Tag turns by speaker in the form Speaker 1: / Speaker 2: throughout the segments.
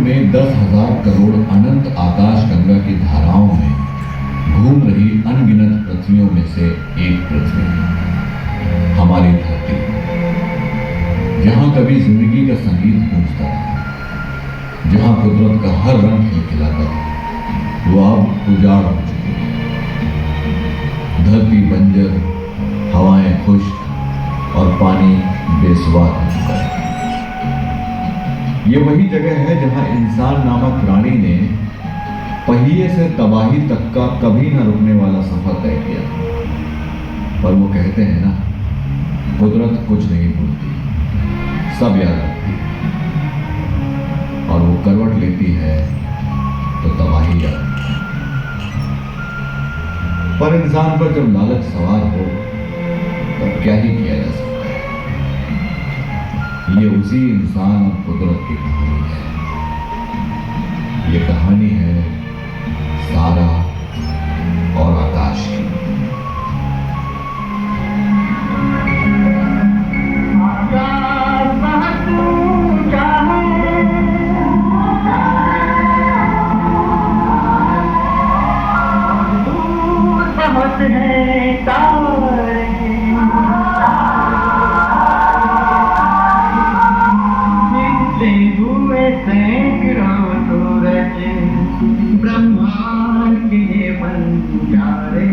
Speaker 1: में 10,000 करोड़ अनंत आकाश गंगा की धाराओं में घूम रही अनगिनत पृथ्वियों में से एक पृथ्वी, हमारी धरती, जहां कभी जिंदगी का संगीत गूंजता था, जहां कुदरत का हर रंग खिलखिलाता था, वो अब उजाड़ हो चुकी है। धरती बंजर, हवाएं खुश्क और पानी बेस्वाद हो चुका है। ये वही जगह है जहां इंसान नामक प्राणी ने पहिए से तबाही तक का कभी न रुकने वाला सफर तय किया। पर वो कहते हैं ना, कुदरत कुछ नहीं भूलती, सब याद रखती है, और वो करवट लेती है तो तबाही याद रखती है। पर इंसान पर जब लालच सवार हो तब क्या ही किया जा सकता है। ये उसी इंसान और कुदरत की कहानी है। ये कहानी है सारा और आकाश की।
Speaker 2: ब्रह्मांड के बंजारे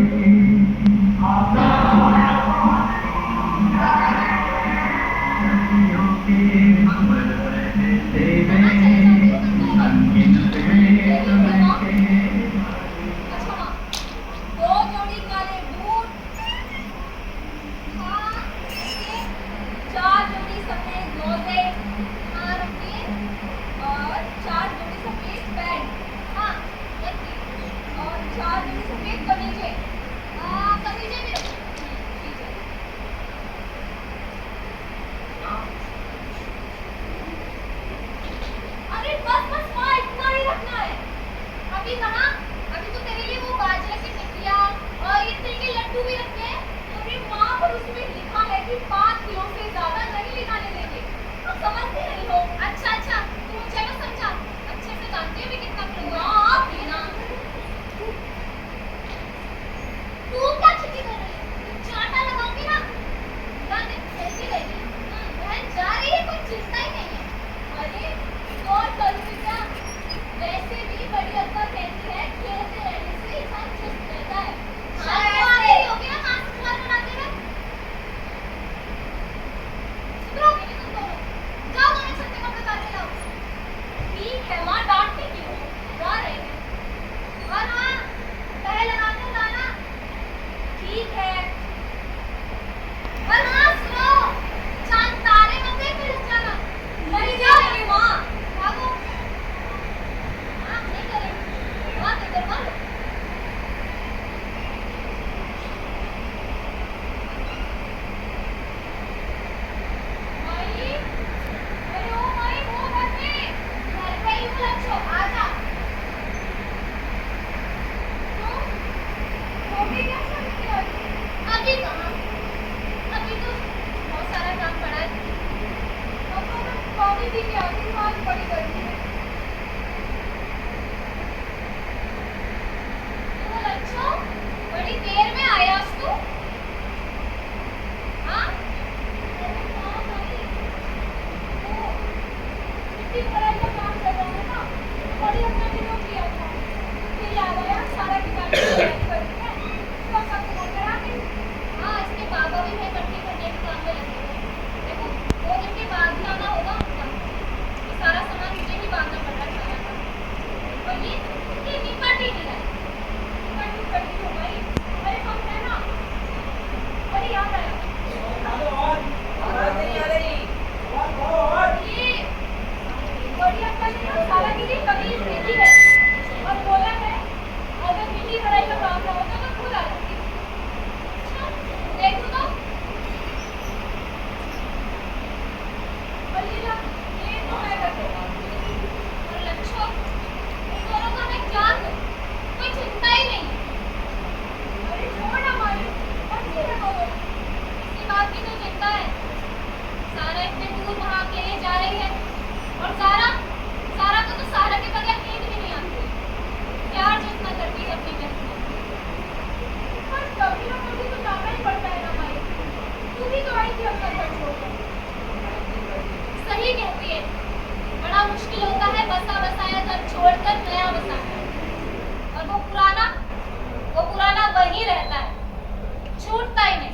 Speaker 3: सारा इतने दूर वहाँ अकेले जा रही है, और सारा सारा को तो सारा छोड़कर नया बसाना है। और वो पुराना वही रहता है, छूटता ही नहीं।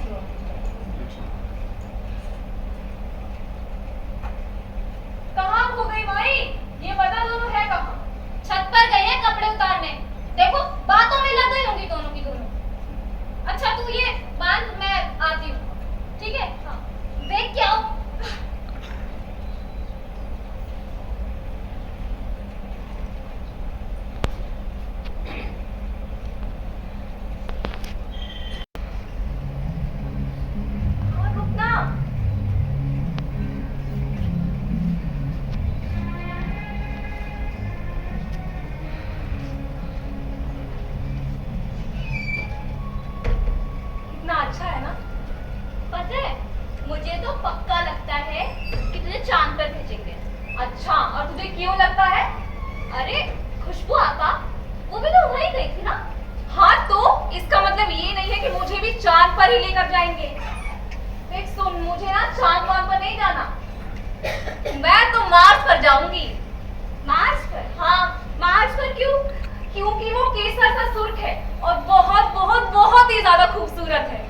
Speaker 3: कहाँ खो गई माई? ये बता दोनों है कहाँ? छत पर गई है कपड़े उतारने। देखो बातों में लग गई होंगी दोनों की दोनों। अच्छा तू ये बांध, मैं आती हूँ, ठीक है? हाँ देख क्या हो। रुकना। कितना अच्छा है ना? पता है मुझे तो पक्का लगता है कि तुझे चांद पर भेजेंगे। अच्छा और तुझे क्यों लगता है? अरे खुशबू आपा वो भी तो वहीं गई थी ना। हाँ तो इसका मतलब ये नहीं है कि मुझे भी चांद पर ही लेकर जाएंगे। देख सुन, मुझे ना चांद पर नहीं जाना, मैं तो मार्स पर जाऊंगी। मार्स पर? हाँ मार्स पर। क्यों? क्योंकि वो केसर सा सुर्ख है और बहुत बहुत बहुत ही ज्यादा खूबसूरत है।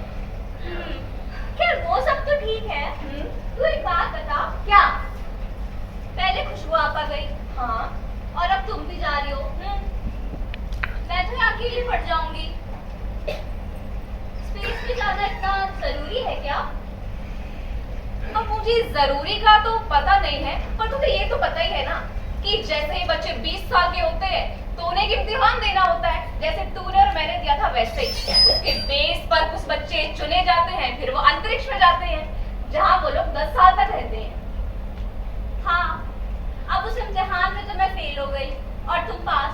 Speaker 3: खैर वो सब तो ठीक है। तू एक बात बता। क्या? पहले खुशबू आपा गई, हाँ, और अब तुम भी जा रही हो। मैं तो यहाँ अकेली पड़ जाऊंगी। स्पेस पे जाना इतना जरूरी है क्या? अब मुझे जरूरी का तो पता नहीं है, पर तुझे ये तो पता ही है ना कि जैसे ही बच्चे 20 साल के होते हैं तो उन्हें एक इम्तिहान देना होता है। जैसे तूने और मैंने दिया था वैसे ही उसके बेस पर कुछ बच्चे चुने जाते हैं, फिर वो अंतरिक्ष में जाते हैं जहाँ वो लोग 10 साल तक रहते हैं। हाँ अब उस इम्तिहान में तो मैं फेल हो गई और तुम पास।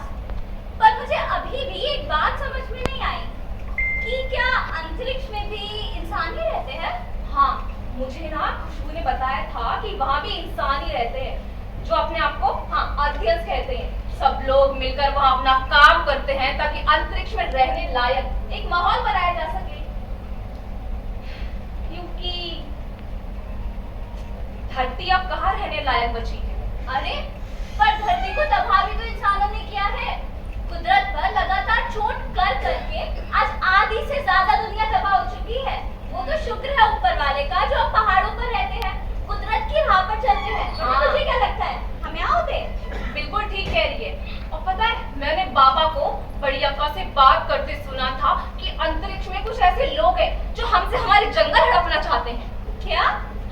Speaker 3: पर मुझे अभी भी एक बात समझ में नहीं आई कि क्या अंतरिक्ष में भी इंसान ही रहते हैं? हाँ मुझे ना खुशबू ने बताया था कि वहाँ भी इंसान ही रहते हैं जो अपने आप को हाँ अर्थियंस कहते हैं। सब लोग मिलकर वहाँ अपना काम करते हैं ताकि अंतरिक्ष में रहने लायक एक माहौल बनाया जा सके, क्योंकि धरती अब कहाँ रहने लायक बची है। अरे पर धरती को तबाह भी तो इंसानों ने किया है। कुदरत पर लगातार चोट कर करके आज आधी से ज्यादा दुनिया तबाह हो चुकी है। वो तो शुक्र है ऊपर वाले का जो अब पहाड़ों पर रहते हैं, कुदरत की राह पर चलते हैं। हाँ। तुझे क्या लगता है हम यहाँ होते? बिल्कुल ठीक कह रही है। और पता है मैंने बाबा को बड़ी अक्का से बात करते सुना था कि अंतरिक्ष में कुछ ऐसे लोग हैं जो हमसे हमारे जंगल हड़पना चाहते हैं। क्या?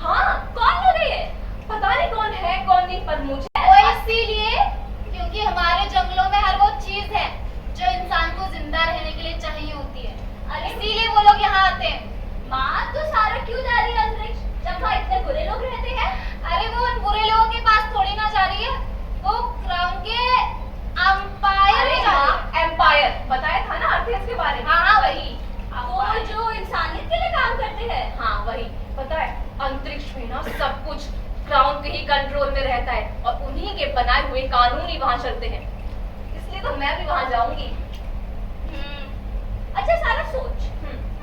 Speaker 3: हाँ कौन लोग है ये? पता नहीं कौन है कौन नहीं, पर मुझे वो इसीलिए क्योंकि हमारे जंगलों में हर वो चीज है जो इंसान को जिंदा रहने के लिए चाहिए होती है। अरे इसीलिए वो लोग यहाँ आते हैं। माँ तो सारा क्यों जा रही है अंतरिक्ष जब वहाँ इतने बुरे लोग रहते हैं? अरे वो उन बुरे लोगों के पास थोड़ी ना जा रही है, वो क्राउन के एम्पायर में जा रही है। एम्पायर बताया था ना अर्थियंस के बारे में। हाँ वही वो जो इंसानियत के लिए काम करते हैं। हाँ वही। पता है अंतरिक्ष में ना सब कुछ क्राउन के ही कंट्रोल में रहता है और उन्हीं के बनाए हुए कानून ही वहाँ चलते हैं, इसलिए तो मैं भी वहाँ जाऊंगी। अच्छा सारा सोच,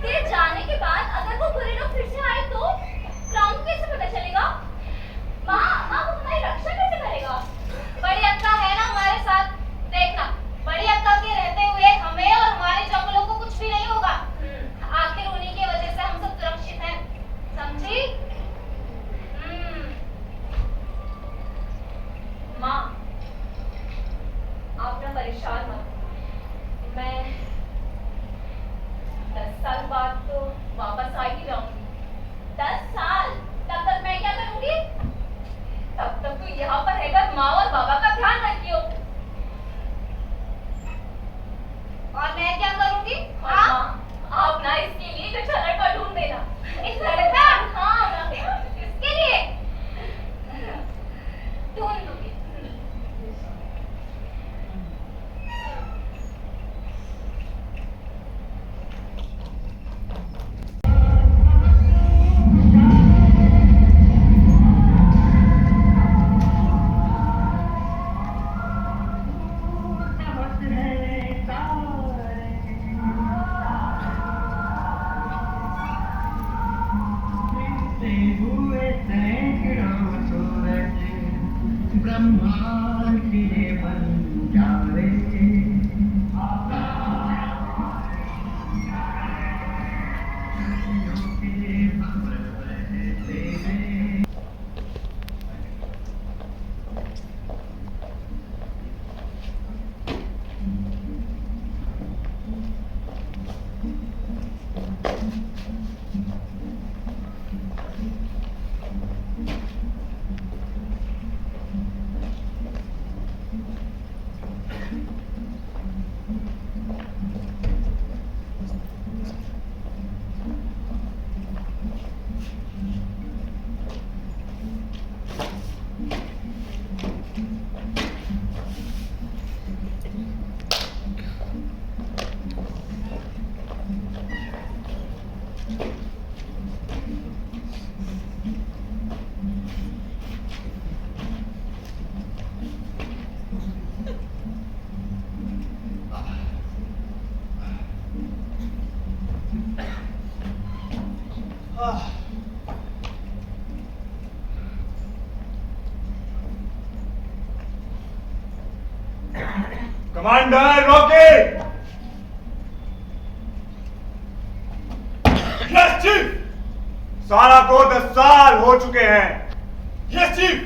Speaker 3: तेरे जाने के बाद अगर वो बुरे लोग फिर से आए तो क्राउन को कैसे पता चलेगा? माँ वो हमारी रक्षा कैसे करेगा? बड़ी अक्का है ना हमारे साथ। देखना बड़ी अक्का के रहते हुए हमें और हमारे जंगलों को कुछ भी नहीं होगा। आखिर उन्हीं की वजह से हम सब सुरक्षित हैं, समझी? माँ आप ना परेशान मत, मैं 10 साल बाद तो वापस आ ही जाऊंगी। 10 साल? तब तक मैं क्या करूंगी? तब तक तो यहाँ पर रहकर माँ और बाबा का ध्यान रखियो। और मैं क्या करूंगी? आप ना इसके लिए एक अच्छा लड़का ढूंढ देना। एक लड़का? हाँ इसके लिए ढूंढ दूंगी।
Speaker 4: Commander rocket. Yes chief. सारा को 10 साल हो चुके हैं। Yes chief.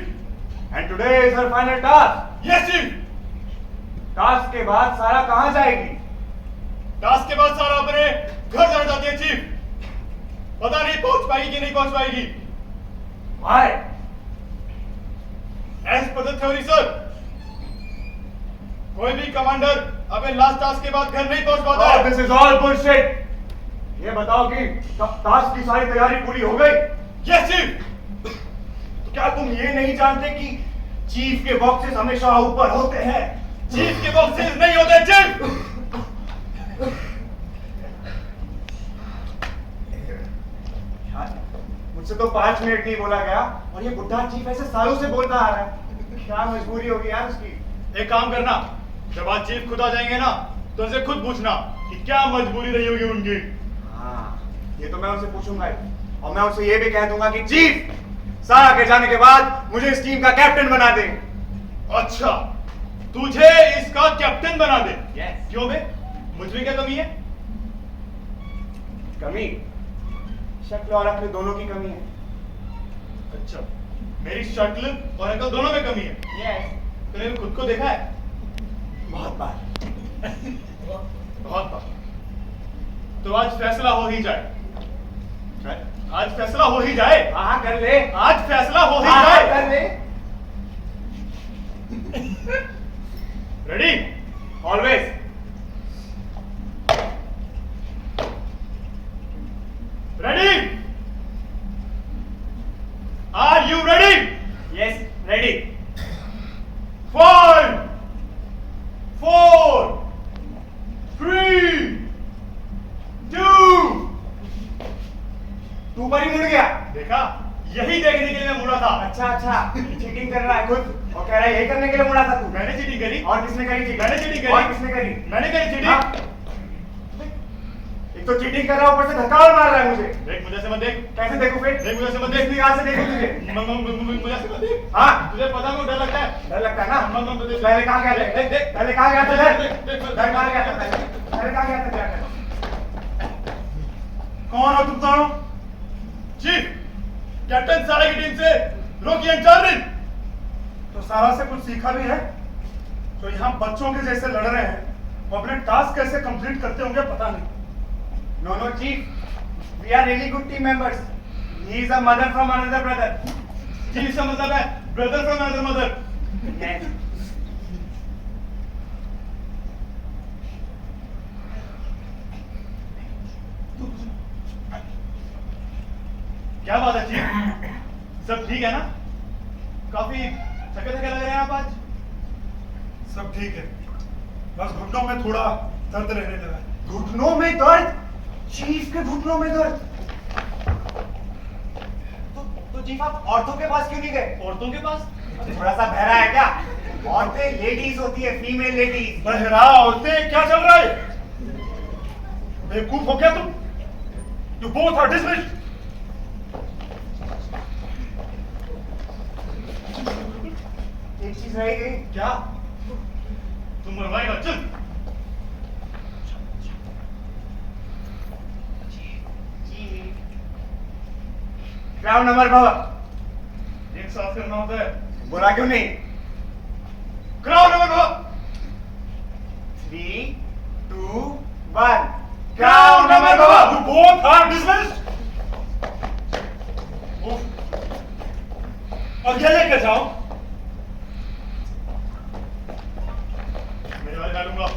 Speaker 4: And today is her final task. Yes chief. Task के बाद सारा कहां जाएगी? टास्क के बाद सारा अपने घर जाना चाहती है चीफ। पता नहीं पहुंच पाएगी कि नहीं पहुंच पाएगी। Why? As per the theory, sir, कोई भी कमांडर अपने लास्ट टास्क के बाद घर नहीं पहुंच पाता है। This is all bullshit. ये बताओ कि टास्क की सारी तैयारी पूरी हो गई? Yes, chief. तो क्या तुम ये नहीं जानते कि चीफ के बॉक्सेस हमेशा ऊपर होते हैं? चीफ के बॉक्सेस नहीं होते चीफ। मुझसे तो 5 मिनट नहीं बोला गया और ये बुढ़ा चीफ ऐसे सालों से बोलता आ रहा है। क्या मजबूरी होगी यार उसकी? एक काम करना, जब आज चीफ खुद आ जाएंगे ना तो उनसे खुद पूछना कि क्या मजबूरी रही होगी उनकी। हाँ, ये तो मैं उनसे पूछूंगा ही। और मैं उनसे ये भी कह दूंगा कि चीफ सारा के जाने के बाद मुझे इस टीम का कैप्टन बना दे। अच्छा, तुझे इसका कैप्टन बना दे? yes. क्यों बे? मुझमें क्या कमी है? कमी? शक्ल और अक्ल दोनों की कमी है। अच्छा, मेरी शक्ल और अक्ल दोनों में कमी है? yes. तूने खुद को देखा है? बहुत बार। बहुत बार। तो आज फैसला हो ही जाए। आज फैसला हो ही जाए। हाँ कर ले। आज फैसला हो ही जाए। कर ले। Ready? Always. Ready? Are you ready? Yes, ready. 5, 4, 3, 2। तू पर ही मुड़ गया। देखा? यही देखने के लिए मैं मुड़ा था। अच्छा, चीटिंग कर रहा है खुद और कह रहा है यही करने के लिए मुड़ा था तू। मैंने चीटिंग करी। और किसने करी चीटिंग? मैंने चीटिंग करी। और किसने करी? मैंने करी चीटिंग। तो चीटिंग कर रहा ऊपर से धक्का और मार रहा है मुझे। देख, मुझे से मत देख। कैसे देखूं फिर? देख, मुझे से मत देख। यहाँ से देखूं तुझे। मुझे से मत देख। हाँ, तुझे पता है डर लगता है। डर लगता है ना? पहले कहाँ गया था? देख, पहले कहाँ गया था? डर कहाँ गया था? पहले कहाँ गया था? कौन हो तुम दोनों? चीफ, कैप्टन सारा की टीम से रॉकी एंड चार्ली। तो सारा से कुछ सीखा भी है? तो यहाँ बच्चों के जैसे लड़ रहे हैं, वो अपने टास्क कैसे कंप्लीट करते होंगे पता नहीं। No, Chief. We are really good team members. He is a mother from another brother. Chief का मतलब है brother from another mother. Yes. क्या बात है चीफ? सब ठीक है ना? काफी थके थके लग रहे हैं आप आज। सब ठीक है, बस घुटनों में थोड़ा दर्द रहने लगा है। घुटनों में दर्द? चीफ के घुटनों में दर्द? तो चीफ आप औरतों के पास क्यों नहीं गए? औरतों के पास? थोड़ा सा बहरा है क्या? औरतें लेडीज होती है, फीमेल लेडीज। बहरा औरतें? क्या चल रहा है? बेवकूफ हो क्या तुम? You both are dismissed. एक चीज रह गई। क्या? तुम मरवाएगा? चल। ग्राउंड नंबर भव। एक साथ करना होता है। बोला क्यों नहीं? ग्राउंड नंबर भव। 3, 2, 1। ग्राउंड नंबर भव। You both are dismissed. और क्या लेकर जाओ? मेरे वाले डालूंगा।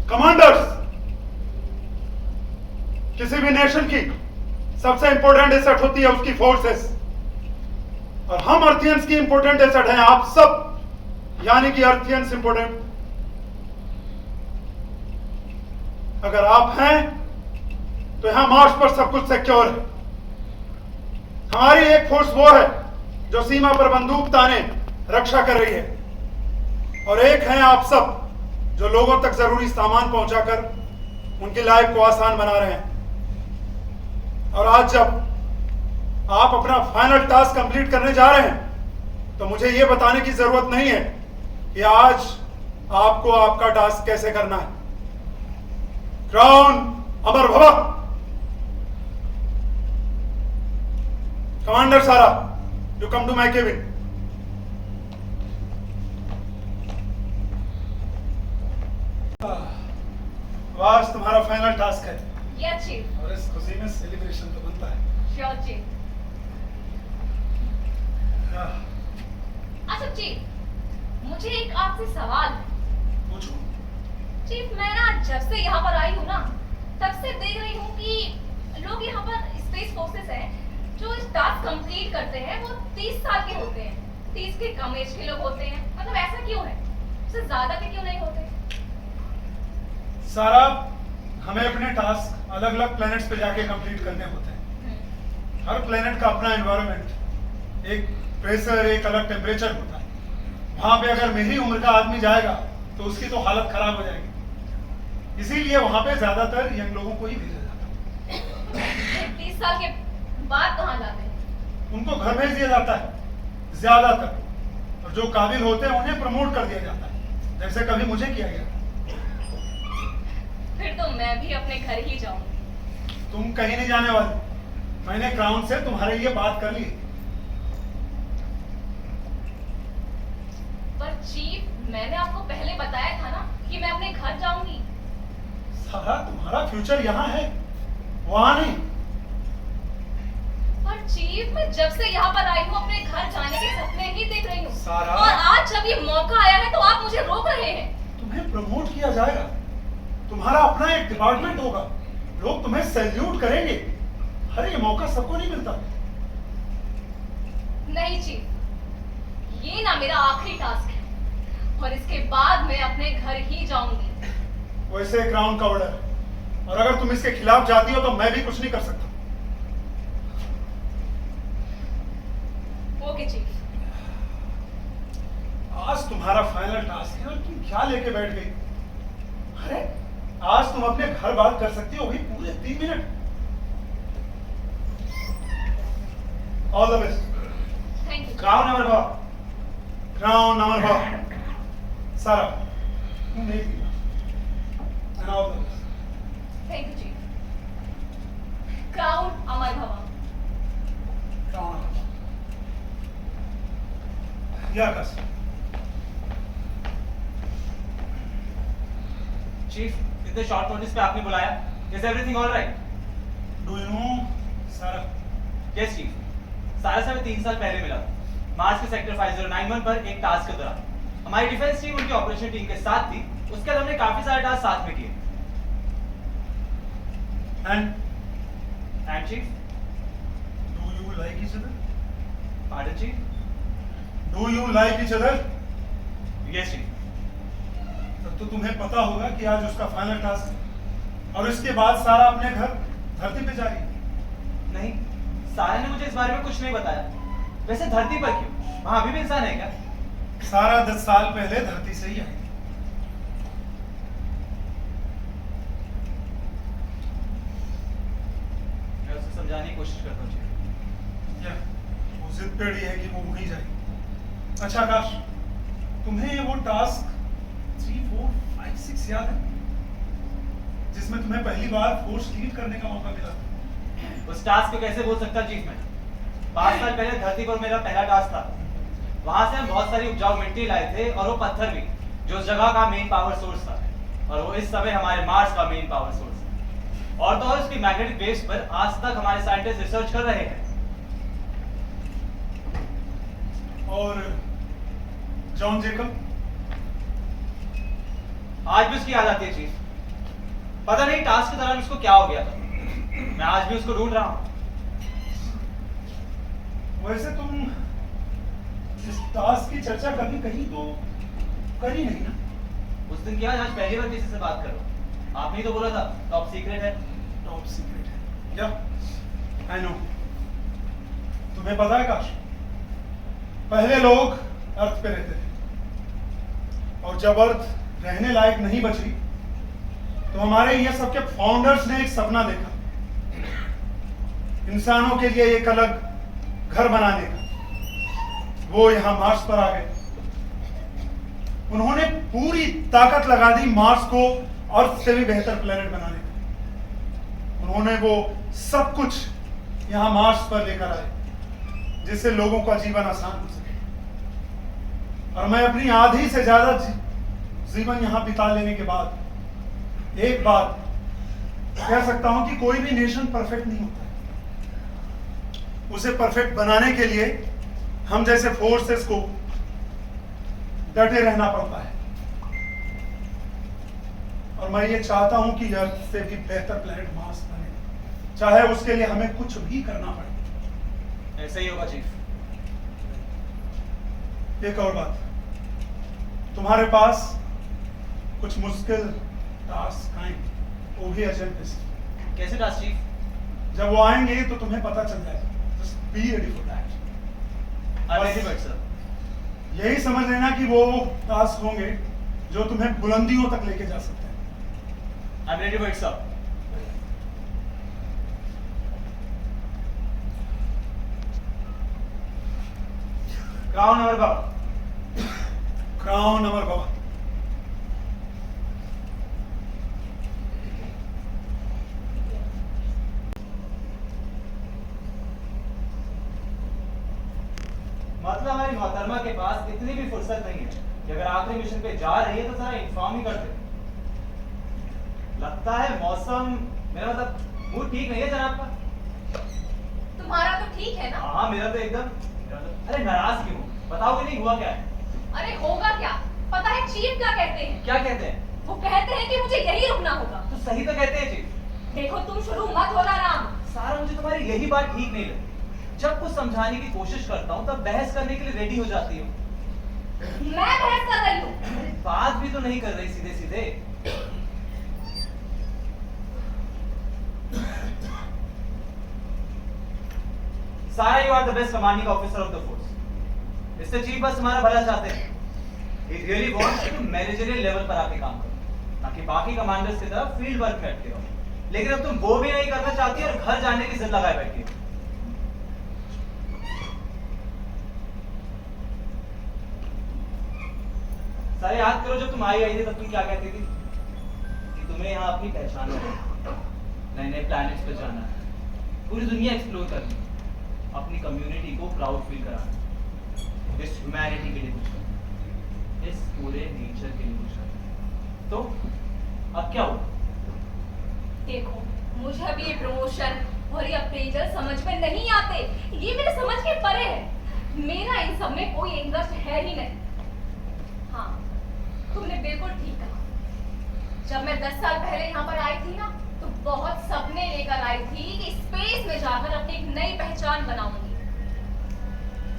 Speaker 4: कमांडर्स, किसी भी नेशन की सबसे इंपॉर्टेंट एसेट होती है उसकी फोर्सेस, और हम अर्थियंस की इंपॉर्टेंट एसेट हैं आप सब, यानी कि अर्थियंस इंपॉर्टेंट। अगर आप हैं तो यहां मार्स पर सब कुछ सिक्योर है। हमारी एक फोर्स वो है जो सीमा पर बंदूक ताने रक्षा कर रही है, और एक है आप सब
Speaker 5: जो लोगों तक जरूरी सामान पहुंचाकर उनकी लाइफ को आसान बना रहे हैं। और आज जब आप अपना फाइनल टास्क कंप्लीट करने जा रहे हैं तो मुझे यह बताने की जरूरत नहीं है कि आज आपको आपका टास्क कैसे करना है। क्राउन अमर भवा। Commander Sara, you come to my cabin. आज तुम्हारा फाइनल टास्क है
Speaker 3: यस चीफ।
Speaker 5: और इस खुशी में सेलिब्रेशन तो बनता है।
Speaker 3: Sure chief. अच्छा चीफ, मुझे एक आपसे सवाल है।
Speaker 5: पूछो।
Speaker 3: चीफ, मैं ना जब से यहाँ पर आई हूँ ना, तब से देख रही हूँ कि लोग यहाँ पर स्पेस फोर्सेस हैं जो इस टास्क कंप्लीट करते हैं वो 30 साल के होते हैं, 30 के कम एज के लोग होते हैं। मतलब ऐसा क्यों है? उससे ज्यादा के क्यों नहीं होते?
Speaker 5: सारा, हमें अपने टास्क अलग अलग प्लैनेट्स पे जाके कंप्लीट करने होते हैं। हर प्लैनेट का अपना एनवायरनमेंट, एक प्रेशर, एक अलग टेम्परेचर होता है। वहां पे अगर मेरी उम्र का आदमी जाएगा तो उसकी तो हालत खराब हो जाएगी। इसीलिए वहां पे ज्यादातर यंग लोगों को ही भेजा जाता है।
Speaker 3: 30 साल के बाद कहाँ जाते हैं?
Speaker 5: उनको घर भेज दिया जाता है ज्यादातर, और जो काबिल होते हैं उन्हें प्रमोट कर दिया जाता है, जैसे कभी मुझे किया गया।
Speaker 3: फिर तो मैं भी अपने घर ही जाऊंगी।
Speaker 5: तुम कहीं नहीं जाने वाले। मैंने क्राउन से तुम्हारे लिए बात कर ली।
Speaker 3: पर चीफ, मैंने आपको पहले बताया था ना कि मैं अपने घर जाऊंगी।
Speaker 5: सारा, तुम्हारा फ्यूचर यहाँ है, वहां नहीं।
Speaker 3: पर चीफ, मैं जब से यहाँ पर आई हूँ अपने घर जाने के सपने ही देख रही हूँ।
Speaker 5: सारा।
Speaker 3: और आज जब ये मौका आया है तो आप मुझे रोक रहे हैं।
Speaker 5: तुम्हें प्रमोट किया जाएगा, तुम्हारा अपना एक डिपार्टमेंट होगा, लोग तुम्हें सैल्यूट करेंगे। अरे ये मौका सबको नहीं मिलता।
Speaker 3: नहीं चीफ, ये ना मेरा आखिरी टास्क है और इसके बाद मैं अपने घर ही जाऊंगी।
Speaker 5: वैसे क्राउन का ऑर्डर है, और अगर तुम इसके खिलाफ जाती हो तो मैं भी कुछ नहीं कर सकता।
Speaker 3: Okay chief.
Speaker 5: आज तुम्हारा फाइनल टास्क है और तुम क्या लेके बैठ गई? अरे आज तुम अपने घर बात कर सकती हो, भी पूरे 3 मिनट। All the best.
Speaker 3: Thank you.
Speaker 5: Crown अमर भव। क्राउन अमर भव। सारा, तुम नहीं पीना। And all the best.
Speaker 3: Thank you chief. Crown अमर भवा।
Speaker 5: क्राउन अमर भव। या आकाश।
Speaker 6: चीफ, इतने शॉर्ट नोटिस पे आपने बुलाया। Is everything all right?
Speaker 5: Do you know Sara?
Speaker 6: Yes chief, Sara से मैं 3 साल पहले मिला मार्स के सेक्टर 5091 पर एक टास्क के दौरान। हमारी डिफेंस टीम उनकी ऑपरेशन टीम के साथ थी। उसके बाद हमने काफी सारे टास्क साथ में किए।
Speaker 5: And
Speaker 6: chief,
Speaker 5: do you like each other?
Speaker 6: Pardon chief?
Speaker 5: Do you like each other?
Speaker 6: Yes chief.
Speaker 5: तब तो तुम्हें पता होगा कि आज उसका फाइनल टास्क है और इसके बाद सारा अपने घर धरती पे जा रही है।
Speaker 6: नहीं, सारा ने मुझे इस बारे में कुछ नहीं बताया। वैसे धरती पर क्यों? वहां अभी भी इंसान है क्या?
Speaker 5: सारा 10 साल पहले धरती से ही आई थी।
Speaker 6: मैं उसे समझाने की कोशिश करता हूँ।
Speaker 5: या वो जिद पे अड़ी है कि वो वहीं जाएगी। अच्छा आकाश, तुम्हें वो टास्क 3, 4, 5, 6 याद है जिसमें तुम्हें पहली बार फोर्स लीड करने का मौका मिला?
Speaker 6: उस टास्क को कैसे बोल सकता चीफ मैं? 5 साल पहले धरती पर मेरा पहला टास्क था। वहां से हम बहुत सारी उपजाऊ मिट्टी लाए थे और वो पत्थर भी, जो उस जगह का मेन पावर सोर्स था, और वो इस समय हमारे मार्स का मेन पावर सोर्स है। और तो और इसकी मैग्नेटिक वेव्स पर आज तक हमारे साइंटिस्ट रिसर्च कर रहे हैं।
Speaker 5: और जॉन जेकब?
Speaker 6: आज भी उसकी याद आती है चीफ। पता नहीं टास्क के दौरान उसको क्या हो गया था। मैं आज भी उसको ढूंढ रहा हूँ।
Speaker 5: वैसे तुम इस टास्क की चर्चा कभी कहीं तो करी नहीं ना?
Speaker 6: उस दिन क्या, आज पहली बार किसी से बात कर रहा हूँ। आपने ही तो बोला था टॉप सीक्रेट है।
Speaker 5: टॉप सीक्रेट है या? I know. तुम्हें पता है काश, पहले लोग अर्थ पे रहते थे और जब अर्थ रहने लायक नहीं बची, तो हमारे ये सबके फाउंडर्स ने एक सपना देखा, इंसानों के लिए एक अलग घर बनाने का। वो यहां मार्स पर आ गए। उन्होंने पूरी ताकत लगा दी मार्स को अर्थ से भी बेहतर प्लेनेट बनाने का। उन्होंने वो सब कुछ यहां मार्स पर लेकर आए जिससे लोगों का जीवन आसान हो सके। और मैं अपनी आधी से ज्यादा जीवन यहां बिता लेने के बाद एक बात कह सकता हूं कि कोई भी नेशन परफेक्ट नहीं होता। उसे परफेक्ट बनाने के लिए हम जैसे फोर्सेस को डटे रहना पड़ता है। और मैं ये चाहता हूं कि अर्थ से भी बेहतर प्लेनेट मार्स बने, चाहे उसके लिए हमें कुछ भी करना पड़े।
Speaker 6: ऐसा ही होगा चीफ।
Speaker 5: एक और बात, तुम्हारे पास कुछ मुश्किल टास्क आएंगे, वो भी एजेंडे से।
Speaker 6: कैसे टास्क चीफ?
Speaker 5: जब वो आएंगे तो तुम्हें पता चल जाएगा। Just be ready for that.
Speaker 6: I am ready but sir.
Speaker 5: यही समझ लेना कि वो टास्क होंगे जो तुम्हें बुलंदियों तक लेके जा सकते हैं।
Speaker 6: I am ready but sir. Crown अमर बाबा।
Speaker 5: क्राउन अमर बाबा।
Speaker 6: मतलब हमारी मोहतरमा के पास इतनी भी फुर्सत नहीं है कि अगर आखिरी मिशन पे जा रही है तो सारा इन्फॉर्म ही कर दे। लगता है मौसम, मेरा मतलब मूड ठीक नहीं है जनाब का।
Speaker 3: तुम्हारा तो ठीक है ना?
Speaker 6: हाँ मेरा तो एकदम। अरे नाराज क्यों? बताओगे नहीं हुआ क्या है?
Speaker 3: अरे होगा क्या? पता है चीफ क्या कहते हैं?
Speaker 6: क्या कहते हैं?
Speaker 3: वो कहते हैं कि मुझे यही रुकना होगा।
Speaker 6: तो सही तो कहते हैं चीफ।
Speaker 3: देखो तुम शुरू मत होना राम।
Speaker 6: सारा मुझे तुम्हारी यही बात ठीक नहीं लगी। जब कुछ समझाने की कोशिश करता हूँ तब बहस करने के लिए रेडी हो जाती हो।
Speaker 3: मैं बहस कर रही हूँ।
Speaker 6: बात भी तो नहीं कर रही सीधे सीधे। Sara you are the best commanding officer of the force. इससे चीफ बस हमारा भला चाहते हैं। He really wants कि तुम मैनेजरियल लेवल पर आके काम करो, ताकि बाकी कमांडर्स की तरह फील्ड वर्क में अटके रहो। लेकिन अब तुम वो भी नहीं करना चाहती और घर जाने की जिद लगाए बैठी हो। सारे याद करो जब तुम आई थी तब तुम क्या कहती थी कि तुम्हें यहाँ अपनी पहचान है, नए नए प्लैनेट्स पे जाना है, पूरी दुनिया एक्सप्लोर करनी, अपनी कम्युनिटी को प्राउड फील कराना, इस ह्यूमैनिटी के लिए कुछ करना, इस पूरे नेचर के लिए कुछ करना। तो अब क्या हुआ?
Speaker 3: देखो मुझे अभी ये प्रमोशन और ये अप्रेजल समझ में नहीं आते। ये मेरे समझ के परे है। मेरा इन सब में कोई इंटरेस्ट है ही नहीं। हाँ तुमने बिल्कुल ठीक कहा। जब मैं 10 साल पहले यहाँ पर आई थी ना तो बहुत सपने लेकर आई थी कि स्पेस में जाकर अपनी एक नई पहचान बनाऊंगी।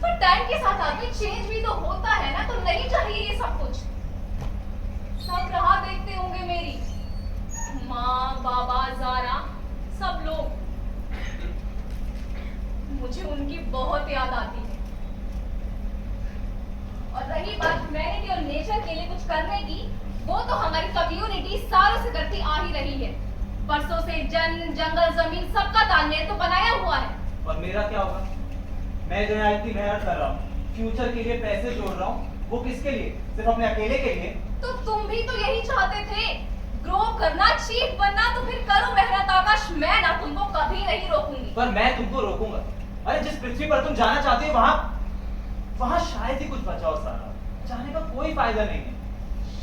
Speaker 3: पर टाइम के साथ आदमी चेंज भी तो होता है ना, तो नहीं चाहिए ये सब कुछ। सब राह देखते होंगे मेरी, माँ बाबा ज़ारा सब लोग। मुझे उनकी बहुत याद आती है। और रही बात ह्यूमैनिटी और नेचर के लिए कुछ करने की, वो तो हमारी कम्युनिटी सालों से करती आ ही रही है। बरसों से जंगल जमीन सबका तालमेल तो बनाया हुआ है।
Speaker 6: और मेरा क्या होगा? मैं जो यहाँ इतनी मेहनत कर रहा हूँ, फ्यूचर के लिए पैसे जोड़ रहा हूँ, वो किसके लिए? सिर्फ अपने अकेले के लिए?
Speaker 3: तो तुम भी तो यही चाहते थे, ग्रो करना, चीफ बनना। तो फिर करो मेहनत आकाश, मैं ना तुमको कभी नहीं रोकूंगी।
Speaker 6: पर मैं तुमको रोकूंगा। अरे जिस पृथ्वी पर तुम जाना चाहते हो वहाँ शायद ही कुछ बचा हो सारा। जाने का कोई फायदा नहीं है।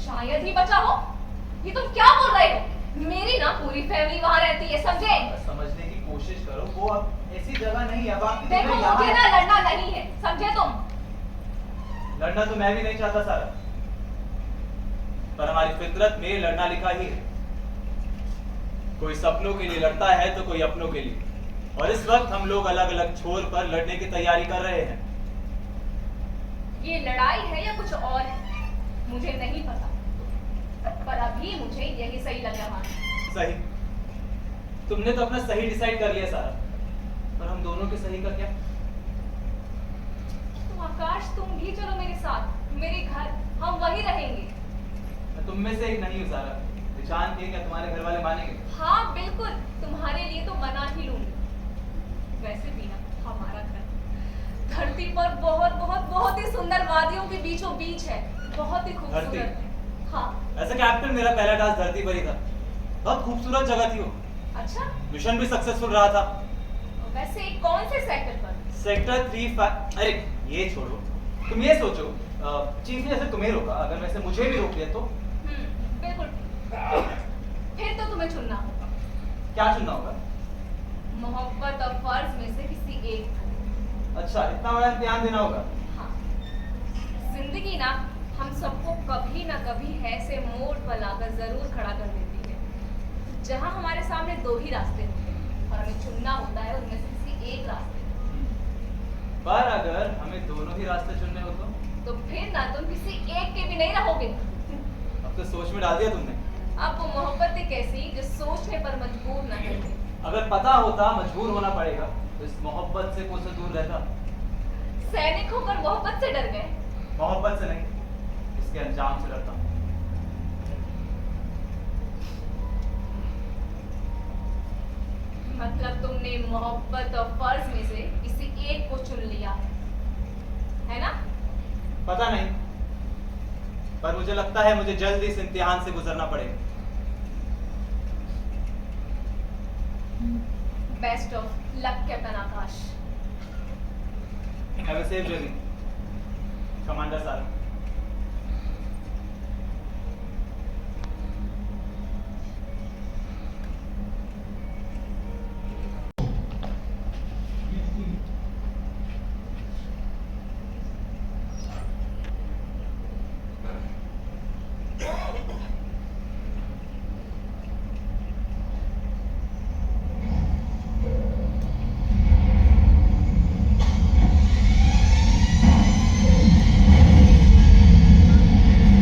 Speaker 3: शायद ही बचा हो? ये तुम क्या बोल रहे हो? मेरी ना पूरी फैमिली वहाँ रहती है, समझे?
Speaker 6: समझने की कोशिश करो, वो अब ऐसी जगह नहीं है। अब आपकी
Speaker 3: देखो
Speaker 6: जगह यहाँ
Speaker 3: मुझे ना
Speaker 6: है।
Speaker 3: लड़ना नहीं है, समझे तुम?
Speaker 6: लड़ना तो मैं भी नहीं चाहता सारा, पर हमारी फितरत में लड़ना लिखा ही है। कोई सपनों के लिए लड़ता है तो कोई अपनों के लिए। और इस वक्त हम लोग अलग अलग छोर पर लड़ने की तैयारी कर रहे हैं।
Speaker 3: ये लड़ाई है या कुछ और है मुझे नहीं पता, पर अभी मुझे यही सही लग रहा है।
Speaker 6: सही? तुमने तो अपना सही डिसाइड कर लिया सारा, पर हम दोनों के सही का क्या?
Speaker 3: तो आकाश तुम भी चलो मेरे साथ, मेरे घर, हम वहीं रहेंगे।
Speaker 6: तुम में से एक नहीं हूँ सारा। पहचान के क्या तुम्हारे घर वाले मानेंगे?
Speaker 3: हाँ बिल्कुल, तुम्हारे लिए तो मना ही लूंगी। वैसे भी ना हमारा घर धरती पर बहुत बहुत बहुत ही सुंदर वादियों के बीचों बीच है, बहुत ही खूबसूरत है। हाँ।
Speaker 6: ऐसा कैप्टन, मेरा पहला टास्क धरती पर ही था। बहुत खूबसूरत जगह थी वो।
Speaker 3: अच्छा,
Speaker 6: मिशन भी सक्सेसफुल रहा था।
Speaker 3: वैसे कौन से सेक्टर पर?
Speaker 6: सेक्टर 3-5। अरे ये छोड़ो, तुम ये सोचो, चीफ ने जैसे तुम्हें रोका, अगर वैसे मुझे भी रोक लिया तो?
Speaker 3: बिल्कुल। फिर तो तुम्हें चुनना होगा।
Speaker 6: क्या चुनना होगा?
Speaker 3: मोहब्बत और फर्ज में से किसी एक को।
Speaker 6: अच्छा, इतना बड़ा ध्यान देना होगा।
Speaker 3: हाँ, जिंदगी ना हम सबको कभी ना कभी ऐसे मोड़ पर लाकर जरूर खड़ा कर देती है जहाँ हमारे सामने दो ही रास्ते होते हैं और हमें चुनना होता है उनमें से किसी एक रास्ते को।
Speaker 6: पर अगर हमें दोनों ही रास्ते चुनने हो
Speaker 3: तो फिर ना तुम किसी एक के भी नहीं रहोगे।
Speaker 6: अब तो सोच में डाल दिया तुमने।
Speaker 3: अब वो मोहब्बत ही कैसी जो सोचने पर मजबूर ना करे।
Speaker 6: अगर पता होता मजबूर होना पड़ेगा तो इस मोहब्बत से कोई दूर रहता।
Speaker 3: सैनिक होकर मोहब्बत से डर गए?
Speaker 6: मोहब्बत से नहीं, इसके अंजाम से डरता हूं।
Speaker 3: मतलब तुमने मोहब्बत और फर्ज में से किसी एक को चुन लिया है ना?
Speaker 6: पता नहीं, पर मुझे लगता है मुझे जल्द इस इम्तिहान से गुजरना पड़ेगा।
Speaker 3: Best of luck captain Akash.
Speaker 6: Have a safe journey commander सारा।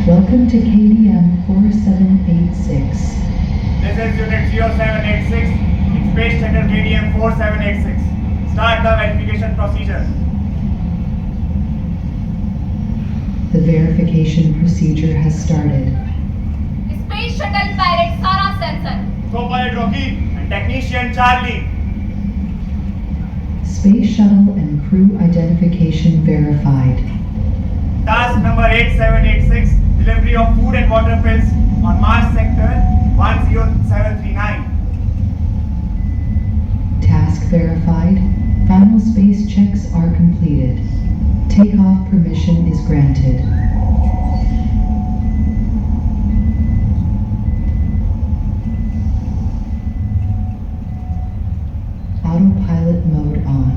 Speaker 7: Welcome to KDM 4786.
Speaker 4: This is Unit 0786, in Space Center KDM 4786. Start the verification procedure.
Speaker 7: The verification procedure has started.
Speaker 3: Space shuttle pilot सारा sensor.
Speaker 4: Co-pilot Rocky and technician Charlie.
Speaker 7: Space shuttle and crew identification verified.
Speaker 4: Task number 8786, delivery of food and water pills on Mars sector 10739.
Speaker 7: Task verified. Final space checks are completed. Takeoff permission is granted. Autopilot mode on.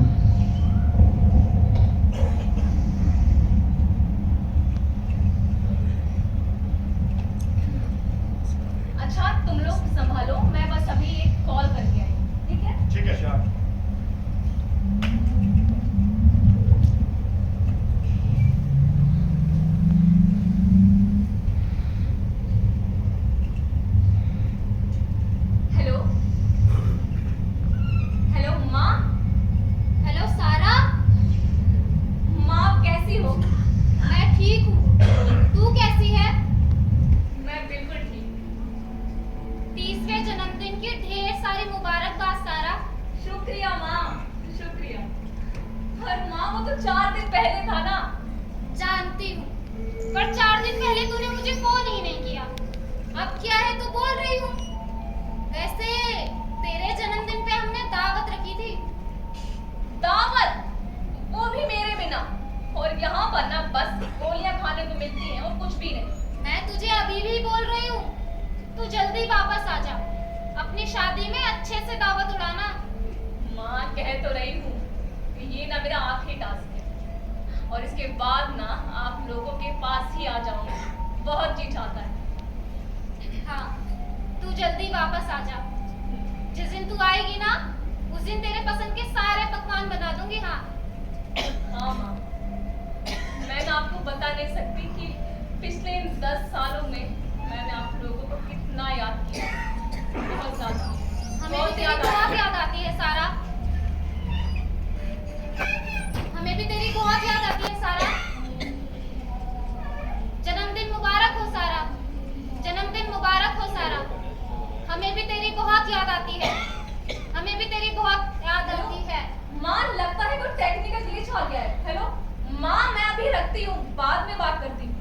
Speaker 3: अच्छा तुम लोग संभालो, मैं बस अभी एक call करके आई, ठीक है?
Speaker 4: ठीक है श्योर।
Speaker 3: हेलो हेलो माँ।
Speaker 8: हेलो सारा,
Speaker 3: माँ आप कैसी हो?
Speaker 8: मैं ठीक हूँ। तू कैसी है?
Speaker 3: मैं बिल्कुल ठीक।
Speaker 8: 30वें जन्मदिन की ढेर सारी मुबारकबाद सारा।
Speaker 3: शुक्रिया माँ, शुक्रिया। पर माँ वो तो 4 दिन पहले था ना।
Speaker 8: जानती हूँ, पर 4 दिन पहले तूने मुझे फोन ही नहीं किया। अब क्या है तू बोल रही हूँ? वैसे तेरे जन्मदिन पे हमने दावत रखी थी।
Speaker 3: दावत? वो भी मेरे बिना। और यहाँ पर ना बस गोलियां खाने को मिलती हैं और कुछ भी नहीं।
Speaker 8: मैं तुझे अभी भी बोल रही हूँ, तू जल्दी वापस आ जा। अपनी शादी में अच्छे से दावत उड़ाना।
Speaker 3: माँ कह तो रही हूँ कि ये ना मेरा आखिरी टास्क है और इसके बाद ना आप लोगों के पास ही आ जाऊंगी। बहुत जी चाहता है।
Speaker 8: हाँ, तू जल्दी वापस आ जा। जिस दिन तू आएगी ना, उस दिन तेरे पसंद के सारे पकवान बना दूंगी। हाँ
Speaker 3: हाँ माँ, मैं ना आपको बता नहीं सकती कि पिछले इन 10 सालों में मैंने आप लोगों को कितना याद किया। बहुत ज्यादा।
Speaker 8: हमें भी
Speaker 3: बहुत
Speaker 8: तेरी
Speaker 3: याद
Speaker 8: बहुत
Speaker 3: आती है।
Speaker 8: याद आती है सारा। हमें भी तेरी बहुत याद आती है सारा। जन्मदिन मुबारक हो सारा।
Speaker 3: आ गया है। हेलो माँ, मैं अभी रखती हूँ, बाद में बात करती हूँ।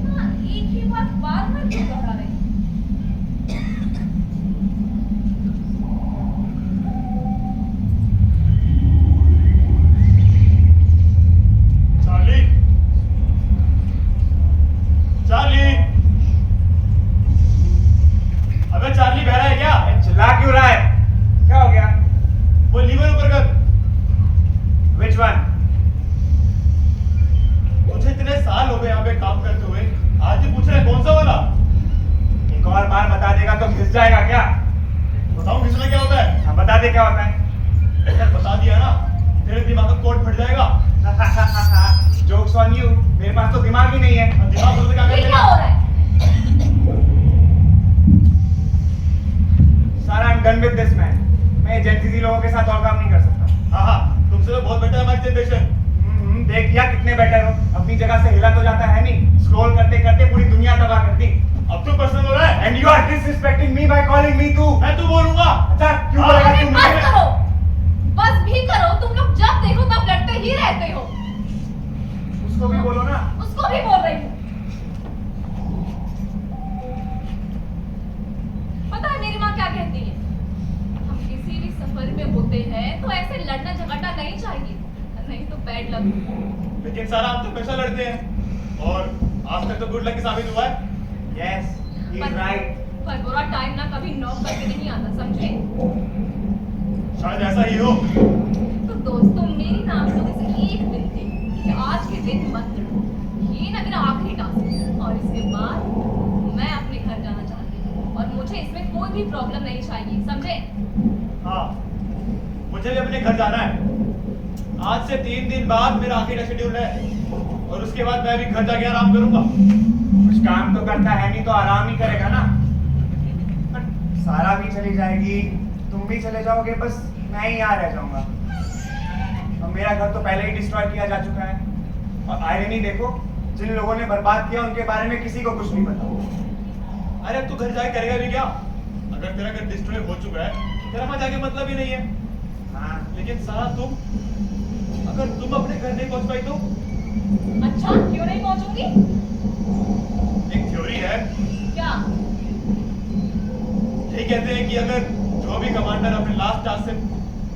Speaker 3: हाँ, एक ही बात बार-बार क्यों दोहरा रही?
Speaker 4: चार्ली, चार्ली, अबे चार्ली बह रहा है क्या?
Speaker 2: चिल्ला क्यों रहा है? क्या हो गया?
Speaker 4: वो लीवर ऊपर कर।
Speaker 2: Which one?
Speaker 4: मुझे इतने साल हो गए यहाँ पे काम करते हुए, आज ही पूछ रहे कौन सा वाला?
Speaker 2: एक और बार बता देगा तो घिस जाएगा क्या?
Speaker 4: बताऊं किसमें क्या होता है?
Speaker 2: हाँ, बता दे क्या होता है।
Speaker 4: अगर बता दिया ना, तेरे दिमाग का कोड फट जाएगा।
Speaker 2: Jokes on you. मेरे पास तो दिमाग ही नहीं है।
Speaker 4: और दिमाग बोलते क्या
Speaker 3: ये
Speaker 4: करते
Speaker 3: क्या हो रहा है?
Speaker 2: Sir, I'm done with this man. मैं एजेंसी लोगों के साथ और काम नहीं कर सकता।
Speaker 4: हाँ हाँ, तुमसे तो बहुत बेटर है हमारी जनरेशन।
Speaker 2: देख या कितने बेटर हो, अपनी जगह से हिला तो जाता है नहीं। स्क्रॉल करते करते पूरी दुनिया तबाह कर दी।
Speaker 4: अब तो पर्सनल हो रहा है।
Speaker 2: And you are disrespecting me by calling me तू।
Speaker 4: मैं तू बोलूंगा।
Speaker 2: अच्छा क्यों
Speaker 4: हाँ,
Speaker 2: बोलेगा
Speaker 3: अरे
Speaker 2: तू
Speaker 3: बस
Speaker 2: मुझे?
Speaker 3: करो, बस भी करो। तुम लोग जब देखो तब लड़ते ही रहते हो।
Speaker 2: उसको भी बोलो ना।
Speaker 3: उसको भी बोल रही हूँ। पता है मेरी माँ क्या कहती है? हम किसी भी सफर में होते हैं तो ऐसे लड़ना झगड़ना नहीं चाहिए, नहीं तो बैड लक।
Speaker 4: लेकिन सारा हम तो हमेशा लड़ते हैं और आज तक तो गुड लक साबित हुआ है।
Speaker 2: Yes, he is right.
Speaker 3: पर बुरा टाइम ना कभी नॉक करके नहीं आता, समझे?
Speaker 4: शायद ऐसा ही हो।
Speaker 3: तो दोस्तों, मेरी ना आप लोगों से एक विनती कि आज के दिन मत लड़ो। ये ना मेरा आखिरी टास्क है और इसके बाद मैं अपने घर जाना चाहती हूँ और मुझे इसमें कोई भी प्रॉब्लम नहीं चाहिए, समझे?
Speaker 4: हाँ, मुझे भी अपने घर जाना है। आज से 3 दिन बाद मेरा आखिरी शेड्यूल है और उसके बाद मैं भी घर जाके आराम करूंगा।
Speaker 2: कुछ काम तो करता है नहीं तो आराम ही करेगा ना। पर सारा भी चली जाएगी, तुम भी चले जाओगे, बस मैं ही यहाँ रह जाऊंगा। और मेरा घर तो पहले ही डिस्ट्रॉय किया जा चुका है। और आयरनी देखो, जिन लोगों ने बर्बाद किया उनके बारे में किसी को कुछ नहीं पता।
Speaker 4: अरे तू घर जाके करेगा भी क्या? अगर तेरा घर डिस्ट्रॉय हो चुका है, तेरा वहां जाके मतलब ही नहीं है।
Speaker 2: हाँ,
Speaker 4: लेकिन सारा तुम, अगर तुम अपने घर नहीं पहुंच पाई तो?
Speaker 3: अच्छा, क्यों नहीं पहुंचूंगी?
Speaker 4: एक थ्योरी है,
Speaker 3: क्या?
Speaker 4: यही कहते हैं कि अगर जो भी कमांडर अपने लास्ट टास्क से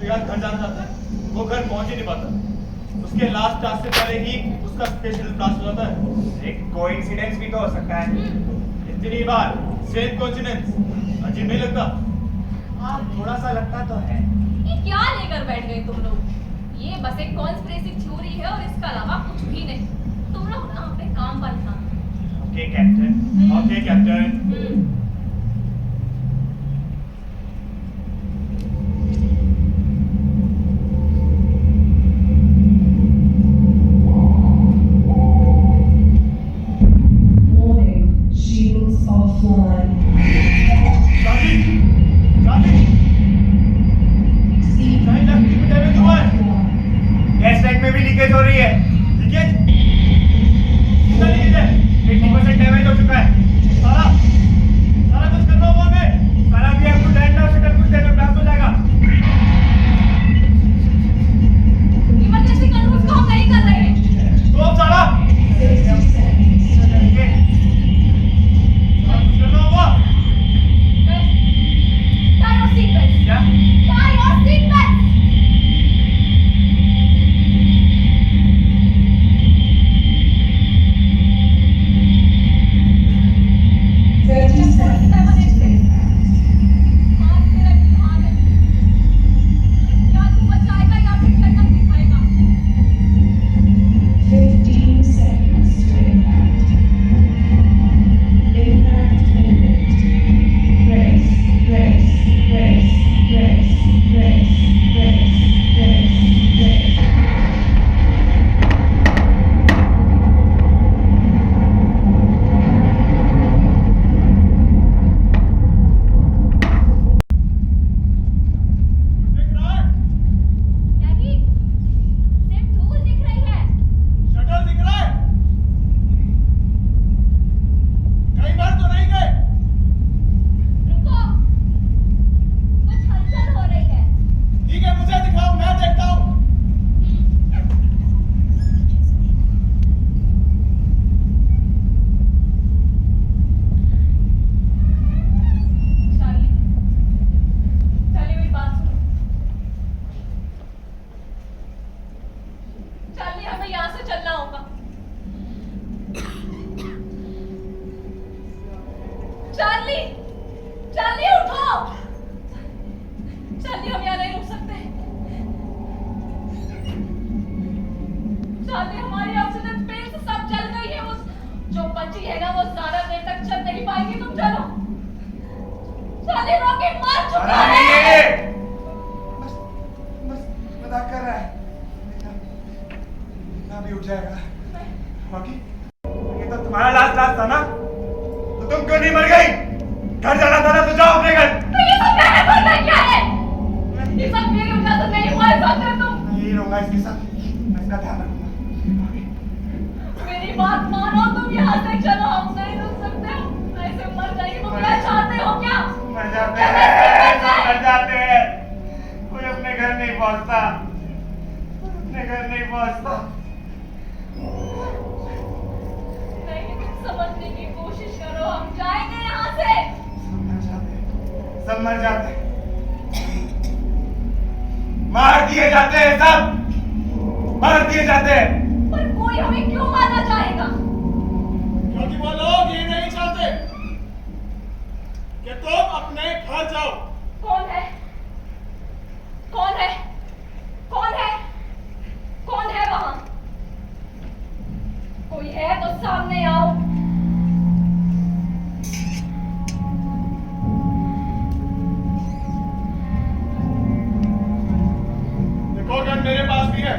Speaker 4: बिना घर जाना चाहता है, वो घर पहुंच ही नहीं पाता। उसके लास्ट टास्क से पहले ही उसका स्पेशल ब्लास्ट हो जाता है।
Speaker 2: एक कोइंसिडेंस भी तो हो सकता है।
Speaker 4: इतनी बार सेम कोइंसिडेंस अजीब नहीं लगता?
Speaker 2: हाँ, थोड़ा सा लगता तो है।
Speaker 3: ये क्या लेकर बैठ गए तुम लोग? ये बस एक कॉन्स्पिरेसी थ्योरी है और इसके अलावा कुछ भी नहीं। तुम लोग ना अपने काम पर ध्यान दो।
Speaker 2: Okay captain.
Speaker 4: Okay captain.
Speaker 7: Warning, shields offline.
Speaker 4: Charlie, Charlie, कहीं इलेक्ट्रिक में डैमेज हुआ है।
Speaker 2: गैस लाइन में भी लीकेज हो रही है।
Speaker 4: लीकेज? कितना लीकेज है?
Speaker 2: 80% डैमेज हो चुका है।
Speaker 4: सारा, सारा कुछ करना होगा हमें।
Speaker 2: सारा भी आपको लैंड नाउ शटल कुछ देर में ब्लास्ट हो जाएगा।
Speaker 3: इमरजेंसी कंट्रोल्स को हम नहीं कर रहे हैं।
Speaker 4: तो अब सारा,
Speaker 2: चलिए।
Speaker 4: कुछ करना होगा।
Speaker 3: Tie your seatbelts.
Speaker 2: क्या?
Speaker 3: Tie your seatbelts. Charlie, Charlie उठो। चार्ली हम यहाँ नहीं रुक सकते। चार्ली हमारी ऑक्सीजन पेड़ से सब जल गई है। वो जो बची है ना वो ज्यादा देर तक चल नहीं पाएगी। तुम चलो। चार्ली रॉकेट मार चुका है।
Speaker 2: बस बस मजाक कर रहा है। अभी उठ जाएगा। बाकी ये तो तुम्हारा लास्ट था ना, तो तुम क्यों नहीं मर गई? घर जाना था ना, तो जाओ अपने घर।
Speaker 3: तो ये सब मेरे करना क्या है? ये सब मेरी वजह से नहीं हुआ है। सोच रहे तुम?
Speaker 2: मैं यही रहूंगा इसके साथ, मैं इसका ध्यान रखूंगा।
Speaker 3: मेरी बात मानो, तुम यहाँ से चलो। हम नहीं रुक सकते। हम ऐसे मर जाएंगे। तुम क्या चाहते हो? क्या
Speaker 2: मर जाते हैं, मर जाते हैं। कोई अपने घर नहीं पहुंचता, अपने घर नहीं पहुंचता।
Speaker 3: नहीं, तुम समझने की कोशिश करो। हम जाएंगे यहाँ से।
Speaker 2: सब मर जाते हैं, मार दिए जाते हैं, सब मार दिए जाते हैं।
Speaker 3: पर कोई हमें क्यों मारना चाहेगा?
Speaker 5: क्योंकि वो लोग ये नहीं चाहते कि तुम अपने घर जाओ।
Speaker 3: कौन है? कौन है? कौन है? कौन है वहां? कोई है तो सामने आओ।
Speaker 5: देखो गन मेरे पास भी है,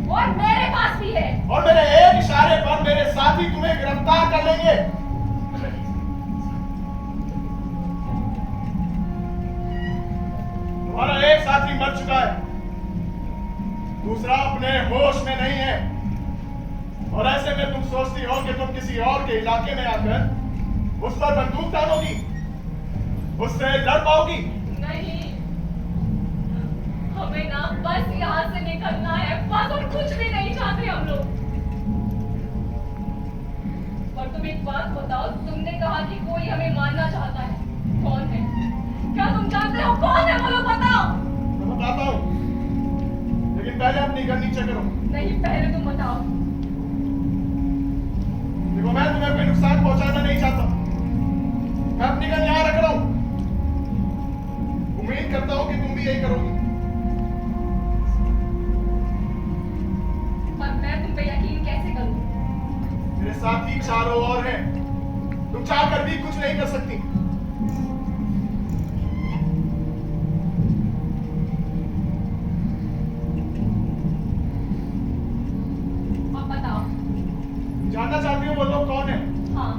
Speaker 3: और मेरे पास भी है।
Speaker 5: और मेरे एक इशारे पर मेरे साथी तुम्हें गिरफ्तार कर लेंगे। तुम्हारा एक साथी मर चुका है, दूसरा अपने होश में नहीं है, और ऐसे में तुम सोचती हो कि तुम किसी और के इलाके में आकर उस पर बंदूक तानोगी, उससे लड़ पाओगी?
Speaker 3: नहीं, हमें ना बस यहाँ से निकलना है, बस। और कुछ भी नहीं चाहते हम लोग। और तुम एक बात बताओ, तुमने कहा कि कोई हमें मारना चाहता है। कौन है? क्या तुम जानते हो कौन है? बोलो, बताओ।
Speaker 5: मैं बताता हूँ, लेकिन पहले अपनी गन नीचे करो।
Speaker 3: नहीं, पहले तुम बताओ।
Speaker 5: देखो मैं तुम्हें कोई नुकसान पहुंचाना नहीं चाहता, मैं अपनी गन यहाँ रख रहा हूँ। उम्मीद करता हूँ कि तुम भी यही करोगी।
Speaker 3: और मैं तुम पे यकीन कैसे करूं?
Speaker 5: मेरे साथी चारों ओर हैं, तुम चाहकर भी कुछ नहीं कर सकती।
Speaker 3: अब बताओ।
Speaker 5: जानना चाहती हो वो लोग कौन है?
Speaker 3: हाँ,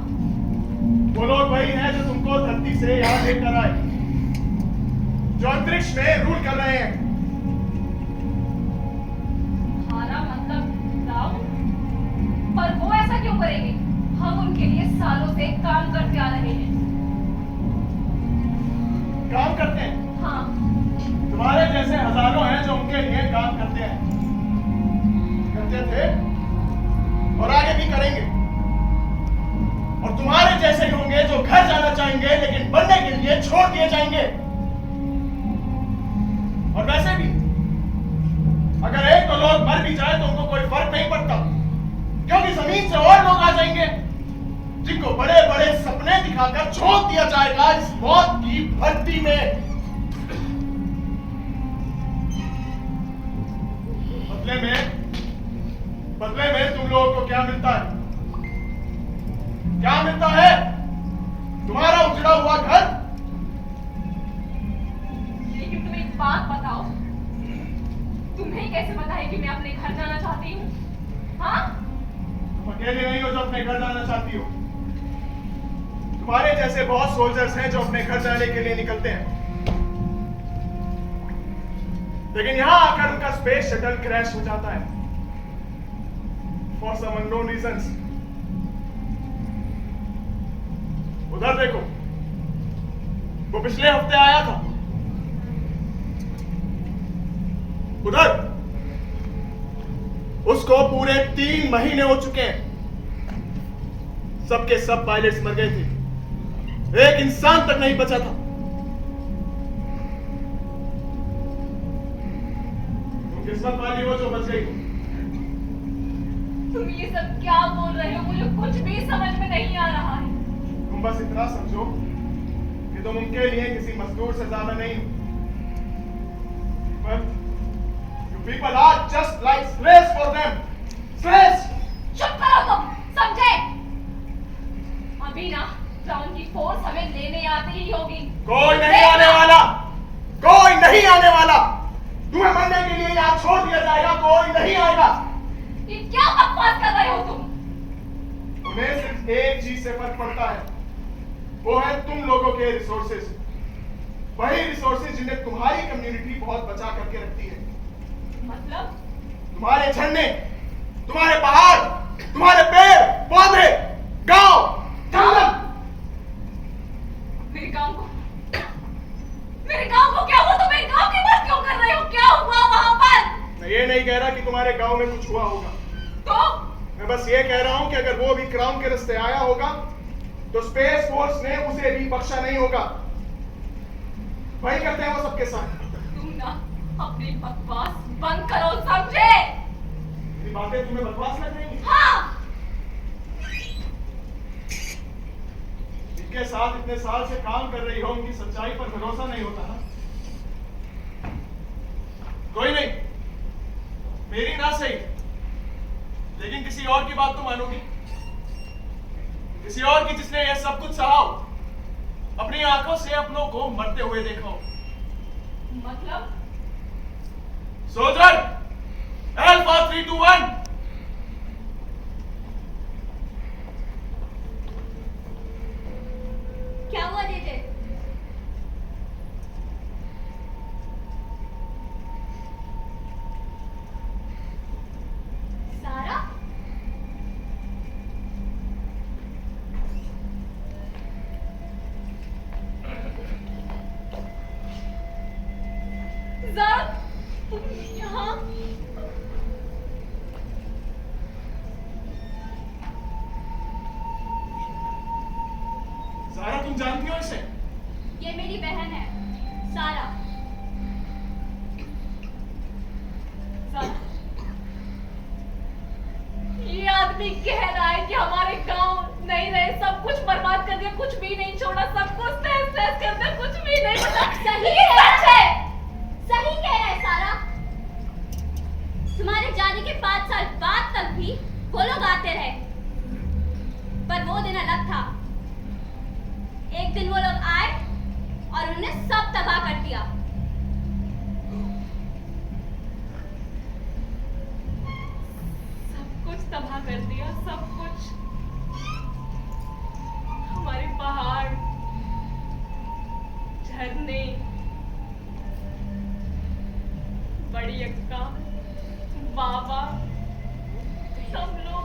Speaker 5: वो लोग वही हैं जो तुमको धरती से यहाँ लेकर आए, जो अंतरिक्ष में रूल कर रहे हैं।
Speaker 3: हमारा मतलब राम? पर वो ऐसा क्यों करेंगे? हम उनके लिए सालों से काम करते आ रहे हैं।
Speaker 5: काम करते हैं?
Speaker 3: हाँ,
Speaker 5: तुम्हारे जैसे हजारों हैं जो उनके लिए काम करते हैं, करते थे और आगे भी करेंगे। और तुम्हारे जैसे ही होंगे जो घर जाना चाहेंगे लेकिन बनने के लिए छोड़ दिए जाएंगे। और वैसे भी अगर एक दो लोग मर भी जाए तो उनको कोई फर्क नहीं पड़ता, क्योंकि जमीन से और लोग आ जाएंगे जिनको बड़े बड़े सपने दिखाकर छोड़ दिया जाएगा इस मौत की भट्टी में। बदले में तुम लोगों को क्या मिलता है? क्या मिलता है? तुम्हारा उजड़ा हुआ घर।
Speaker 3: लेकिन तुम एक बात बताओ, तुम्हें कैसे पता है कि मैं अपने घर जाना चाहती हूँ? हाँ?
Speaker 5: तुम अकेले नहीं हो जो अपने घर जाना चाहती हो, तुम्हारे जैसे बहुत सोल्जर्स हैं जो अपने घर जाने के लिए निकलते हैं, लेकिन यहां आकर उनका स्पेस शटल क्रैश हो जाता है फॉर सम अननोन रीजंस। उधर देखो, वो पिछले हफ्ते आया था, उधर उसको पूरे 3 महीने हो चुके हैं। सबके सब पायलट्स मर गए थे, एक इंसान तक नहीं बचा था। तुम किस्मत वाली हो जो बच गई।
Speaker 3: तुम ये सब क्या बोल रहे हो? मुझे कुछ भी समझ में नहीं आ रहा है।
Speaker 5: तुम बस इतना समझो
Speaker 4: कि तुम उनके लिए किसी मजदूर से ज्यादा नहीं हो। But you people are just like slaves for them. Slaves!
Speaker 3: चुप करो तुम, समझे? अभी ना क्राउन की फोर्स हमें लेने आती ही होगी।
Speaker 4: कोई नहीं आने वाला, कोई नहीं आने वाला। तुम्हें मरने के लिए यहाँ छोड़ दिया जाएगा, कोई नहीं आएगा।
Speaker 3: ये क्या बकवास कर रहे हो तुम?
Speaker 4: उन्हें सिर्फ एक चीज से फर्क पड़ता है, वो है तुम लोगों के रिसोर्सेज। वही रिसोर्सेज जिन्हें तुम्हारी कम्युनिटी बहुत बचा करके रखती है।
Speaker 3: मतलब?
Speaker 4: तुम्हारे झरने, तुम्हारे पहाड़, तुम्हारे पेड़ पौधे, गांव, जंगल।
Speaker 3: मेरे गांव को क्या हुआ? तुम मेरे गांव की बात क्यों कर रहे हो? क्या हुआ वहां पर?
Speaker 4: मैं ये नहीं कह रहा कि तुम्हारे गांव में कुछ हुआ होगा,
Speaker 3: तो
Speaker 4: मैं बस ये कह रहा हूं कि अगर वो भी क्राउन के रास्ते आया होगा तो स्पेस फोर्स ने उसे भी बख्शा नहीं होगा। वही करते हैं वो सबके साथ।
Speaker 3: तुम ना अपनी बकवास बंद करो, समझे?
Speaker 4: ये बातें तुम्हें बकवास लग रही हैं?
Speaker 3: हाँ।
Speaker 4: इनके साथ इतने साल से काम कर रही हो, उनकी सच्चाई पर भरोसा नहीं होता ना? कोई नहीं, मेरी ना सही, लेकिन किसी और की बात तो मानोगी, किसी और की जिसने यह सब कुछ सहा हो, अपनी आंखों से अपनों को मरते हुए देखा हो।
Speaker 3: मतलब?
Speaker 4: Soldier, alpha 321।
Speaker 3: क्या हुआ जेजे? सारा? ज़ारा, तुम यहाँ?
Speaker 4: ज़ारा, तुम जानती हो इसे?
Speaker 3: ये मेरी बहन है, सारा। सारा, ये आदमी कह रहा है कि हमारे गांव नहीं रहे, सब कुछ बर्बाद कर दिया, कुछ भी नहीं छोड़ा, सब कुछ तहस-नहस कर दिया, कुछ भी नहीं बचा। सही कह रहा है सारा। तुम्हारे जाने के 5 साल बाद तक भी वो लोग आते रहे, पर वो दिन अलग था। एक दिन वो लोग आए और उन्होंने सब तबाह कर दिया। सब कुछ तबाह कर दिया, सब कुछ। हमारे पहाड़, झरने, बड़ी अक्का, बाबा, सब लोग,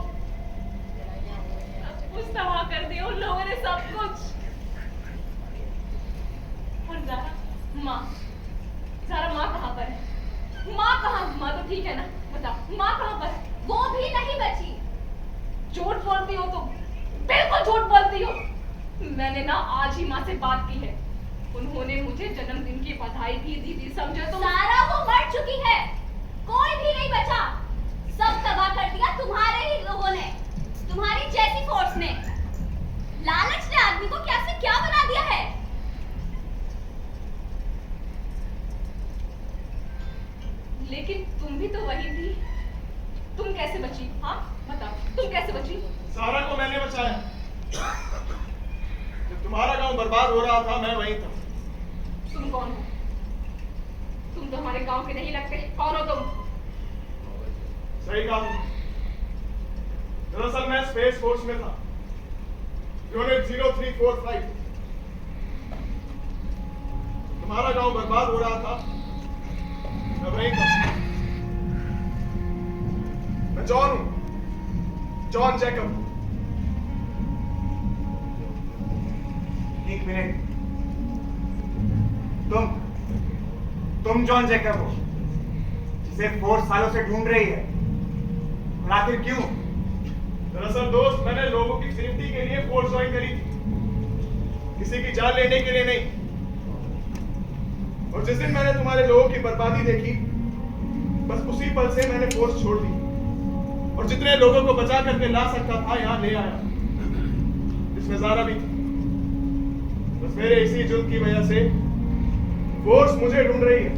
Speaker 3: सब कुछ तबाह कर दिया उन लोगों ने, सब कुछ। और ज़ारा माँ कहाँ पर है? माँ तो ठीक है ना? बताओ, माँ कहाँ पर है? वो भी नहीं बची। झूठ बोलती हो तुम, बिल्कुल झूठ बोलती हो। मैंने ना आज ही माँ से बात की है, उन्होंने मुझे जन्मदिन की बधाई भी दी थी, समझे तुम? सारा वो मर चुकी है, कोई भी नहीं बचा। सब तबाह कर दिया तुम्हारे ही लोगों ने, तुम्हारी जैसी फोर्स ने। लालच ने आदमी को क्या से क्या बना दिया है। लेकिन तुम भी तो वही थी, तुम कैसे बची? हाँ बताओ, तुम कैसे बची?
Speaker 4: सारा को मैंने बचाया। जब तुम्हारा गांव बर्बाद हो रहा था, मैं वहीं था।
Speaker 3: तुम कौन हो? तुम तो हमारे गांव के नहीं लगते। कौन हो तुम?
Speaker 4: सही कहा तुमने। दरअसल मैं स्पेस फोर्स में था, यूनिट 0345। तुम्हारा गांव बर्बाद हो रहा था, मैं वहीं था। मैं जॉन हूं, जॉन जैकब।
Speaker 2: एक मिनट, तुम जॉन जैकब हो, जिसे 4 सालों से ढूंढ रही है। और आखिर क्यों?
Speaker 4: दरअसल दोस्त, मैंने लोगों की सेफ्टी के लिए फोर्स ज्वाइन करी थी, किसी की जान लेने के लिए नहीं। और जिस दिन मैंने तुम्हारे लोगों की बर्बादी देखी, बस उसी पल से मैंने फोर्स छोड़ दी और जितने लोगों को बचा करके ला सकता था यहाँ ले आया, जिसमें ज़ारा भी थी। बस मेरे इसी जुल्म की वजह से फोर्स मुझे ढूंढ रही है।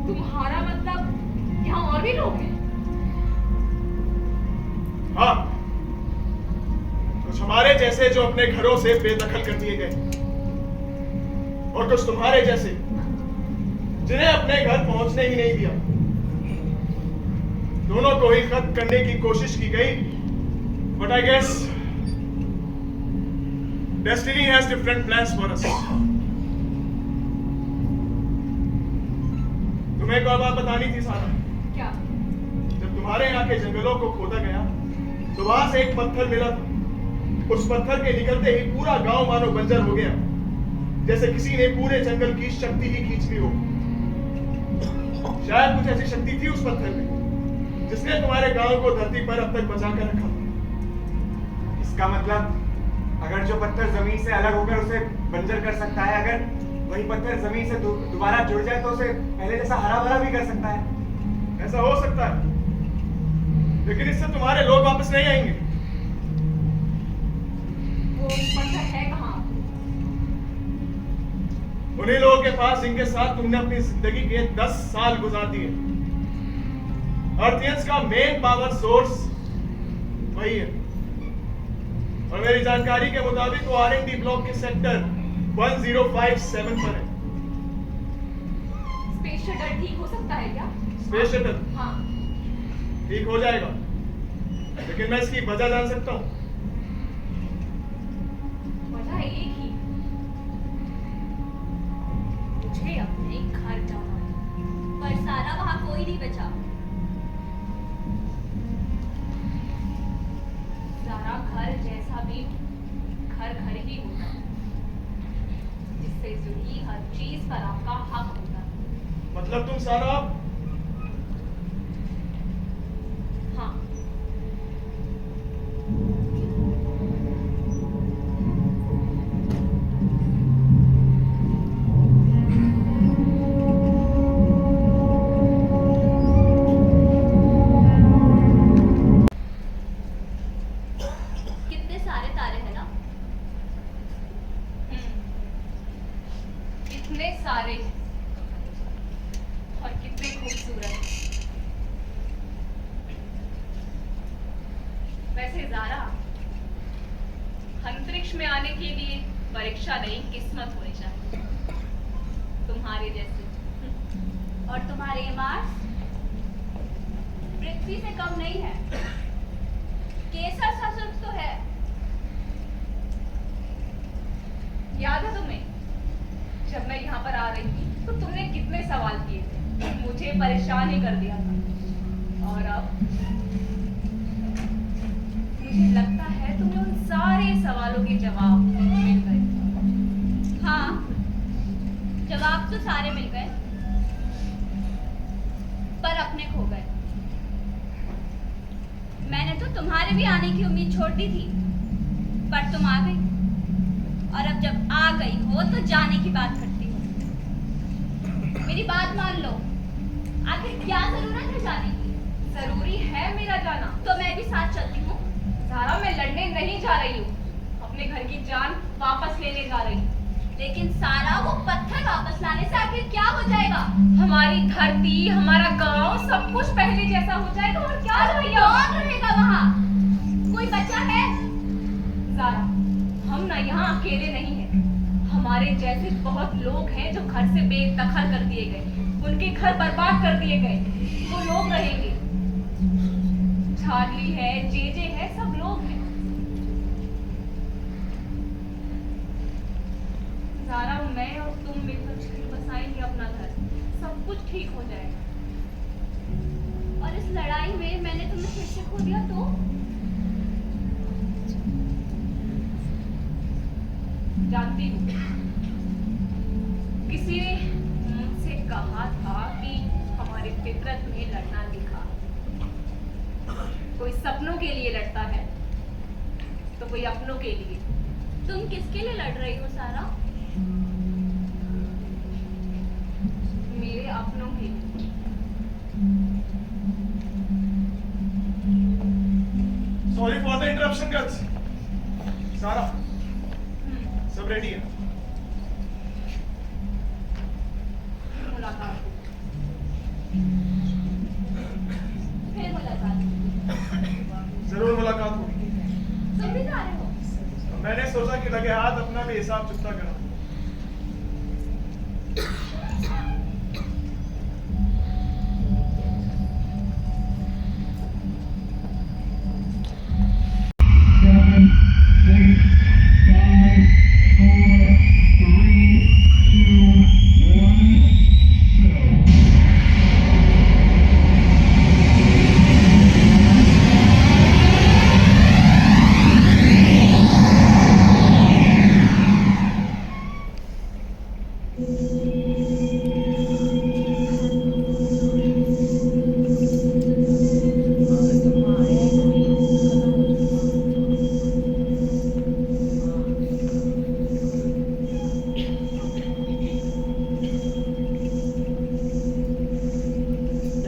Speaker 3: तुम्हारा मतलब यहाँ और भी लोग हैं?
Speaker 4: हाँ, कुछ हमारे जैसे जो अपने घरों से बेदखल कर दिए गए, और कुछ तुम्हारे जैसे जिन्हें अपने घर पहुंचने ही नहीं दिया। दोनों को ही खत्म करने की कोशिश की गई, but I guess destiny has different plans for us. तुम्हें एक और बात बतानी थी सारा।
Speaker 3: क्या?
Speaker 4: जब तुम्हारे यहाँ के जंगलों को खोदा गया तो वहां से एक पत्थर मिला था। उस पत्थर के निकलते ही पूरा गांव मानो बंजर हो गया, जैसे किसी ने पूरे जंगल की शक्ति ही खींच ली हो। शायद कुछ ऐसी शक्ति थी उस पत्थर में जिसने तुम्हारे गांव को धरती पर अब तक बचा कर रखा।
Speaker 2: इसका मतलब अगर जो पत्थर जमीन से अलग होकर उसे बंजर कर सकता है, अगर वही पत्थर जमीन से दोबारा जुड़ जाए तो उसे पहले जैसा हरा भरा भी कर सकता है।
Speaker 4: ऐसा हो सकता है, लेकिन इससे तुम्हारे लोग वापस नहीं आएंगे।
Speaker 3: वो पत्थर है कहाँ?
Speaker 4: उन्हीं लोगों के पास जिनके साथ तुमने अपनी जिंदगी के 10 साल गुजार दिए। अर्थियंस का मेन पावर सोर्स वही है, और मेरी जानकारी के मुताबिक वो R&D ब्लॉक के सेक्टर 1057 पर है।
Speaker 3: स्पेस शटल ठीक हो सकता है क्या?
Speaker 4: स्पेस शटल
Speaker 3: हाँ।
Speaker 4: ठीक हो जाएगा, लेकिन मैं इसकी वजह जान सकता हूँ।
Speaker 3: वजह एक ही, मुझे अपने घर जाना है। पर सारा वहां कोई नहीं बचा। सारा घर जैसा भी घर घर ही होता, जिससे जुड़ी हर चीज पर आपका हक होता।
Speaker 4: मतलब तुम सारा
Speaker 3: हाँ। कितने सारे तारे हैं ना? कितने सारे और कितने खूबसूरत। वैसे ज़ारा, अंतरिक्ष में आने के लिए परीक्षा नहीं, किस्मत होनी चाहिए तुम्हारे जैसे। और तुम्हारे ये मार्स पृथ्वी से कम नहीं है। केसर सा सुर्ख तो है। याद है तुम्हें जब मैं यहाँ पर आ रही थी तो तुमने कितने सवाल किए थे, मुझे परेशान ही कर दिया था। और अब मुझे लगता है तुम्हें उन सारे सवालों के जवाब मिल गए। हाँ, जवाब तो सारे मिल गए, पर अपने खो गए। मैंने तो तुम्हारे भी आने की उम्मीद छोड़ दी थी, पर तुम आ गई। और अब जब आ गई हो तो जाने की बात करती हो। मेरी बात मान लो, आखिर क्या जरूरत है जाने की? जरूरी है मेरा जाना, तो मैं भी साथ चलती हूँ। ज़ारा, मैं लड़ने नहीं जा रही हूँ, अपने घर की जान वापस लेने जा रही हूँ। लेकिन सारा, वो पत्थर वापस लाने से आखिर क्या हो जाएगा? हमारी धरती, हमारा गांव, सब कुछ पहले जैसा हो जाएगा। और क्या कौन रहेगा वहाँ? कोई बच्चा है? ज़ारा, हम ना यहाँ अकेले नहीं हैं। हमारे जैसे बहुत लोग हैं जो घर से बेदखल कर दिए गए, उनके घर बर्बाद कर दिए गए। वो लोग रहेंगे। चार्ली है, जेजे है, सब लोग हैं। ज़ारा, मैं और तुम मिलकर फिर बसाएंगे अपना घर, सब कुछ ठीक हो जाएगा। और इस लड़ाई में मैंने तुम्हें फिर से खो दिया तो? जानती हूँ, किसी ने मुझसे कहा था कि हमारी फितरत में लड़ना लिखा। कोई सपनों के लिए लड़ता है तो कोई अपनों के लिए। तुम किसके लिए लड़ रही हो सारा? मेरे अपनों के लिए।
Speaker 4: Sorry for the interruption girls. सारा, सब रेडी है।
Speaker 3: मुलाकात फिर मुलाकात
Speaker 4: जरूर मुलाकात होगी।
Speaker 3: तुम भी जा रहे हो?
Speaker 4: मैंने सोचा कि लगे हाथ अपना भी हिसाब चुकता करूं।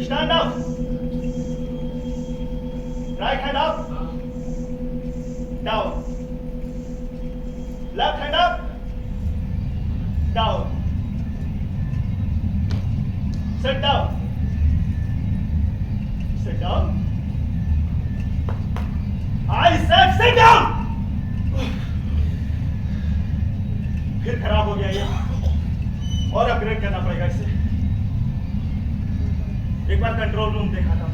Speaker 5: Stand up. Right hand up. Down. Left hand up. Down. Sit down. Sit down. I said sit down. फिर खराब हो गया ये और अपग्रेड करना पड़ेगा इसे। एक बार कंट्रोल रूम देखा था।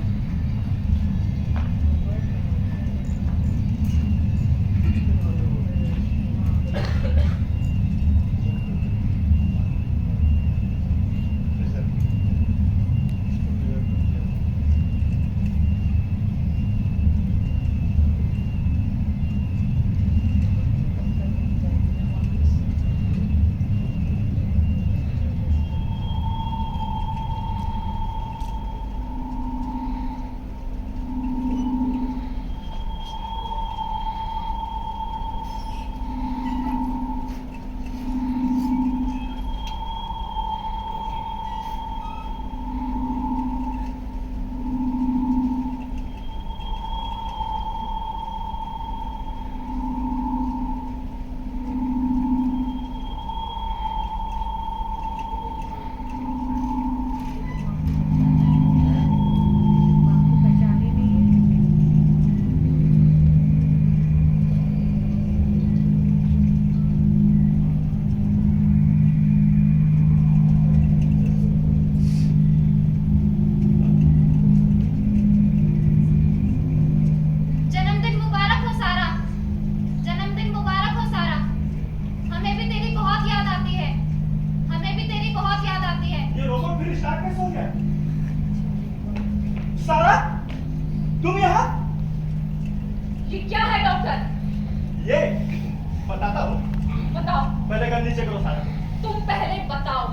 Speaker 5: सारा, तुम यहाँ?
Speaker 3: ये क्या है डॉक्टर?
Speaker 5: ये बताता हूँ।
Speaker 3: बताओ।
Speaker 5: पहले गन नीचे करो सारा।
Speaker 3: तुम पहले बताओ।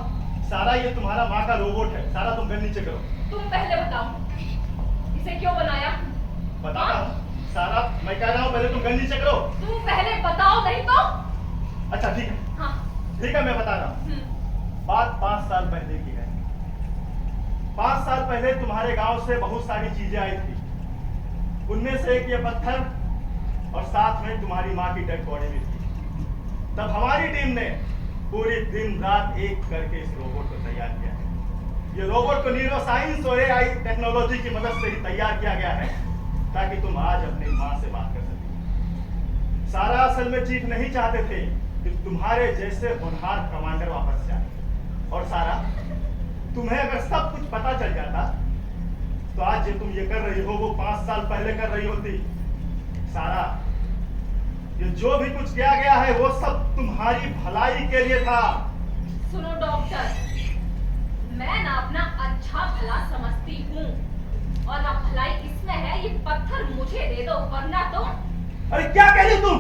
Speaker 5: सारा ये तुम्हारा माँ का रोबोट है। सारा तुम गन नीचे करो।
Speaker 3: तुम पहले बताओ, इसे क्यों बनाया?
Speaker 5: बताता हूँ। सारा मैं कह रहा हूँ पहले तुम गन नीचे करो।
Speaker 3: तुम पहले बताओ, नहीं तो?
Speaker 5: अच्छा ठीक है।
Speaker 3: हाँ।
Speaker 5: ठीक है मैं बता रहा हूँ। बात 5 साल पहले की है। 5 साल पहले तुम्हारे गांव से बहुत सारी चीजें आई थी। उनमें से एक ये पत्थर और साथ में तुम्हारी माँ की डेड बॉडी भी थी। तब हमारी टीम ने पूरी दिन रात एक करके इस रोबोट को तैयार किया है। ये रोबोट को न्यूरो साइंस और एआई टेक्नोलॉजी की मदद से ही तैयार किया गया है ताकि तुम आज अपनी माँ से बात कर सको। सारा असल में चीफ नहीं चाहते थे कि तुम्हारे जैसे होनहार कमांडर वापस जाए। और सारा, तुम्हें अगर सब कुछ पता चल जाता तो आज जो तुम ये कर रही हो वो 5 साल पहले कर रही होती। सारा, ये जो भी कुछ किया गया है वो सब तुम्हारी भलाई के लिए था।
Speaker 3: सुनो डॉक्टर, मैं ना अपना अच्छा भला समझती हूँ और ना भलाई इसमें है ये पत्थर मुझे दे दो वरना तो।
Speaker 5: अरे क्या कह रही तुम?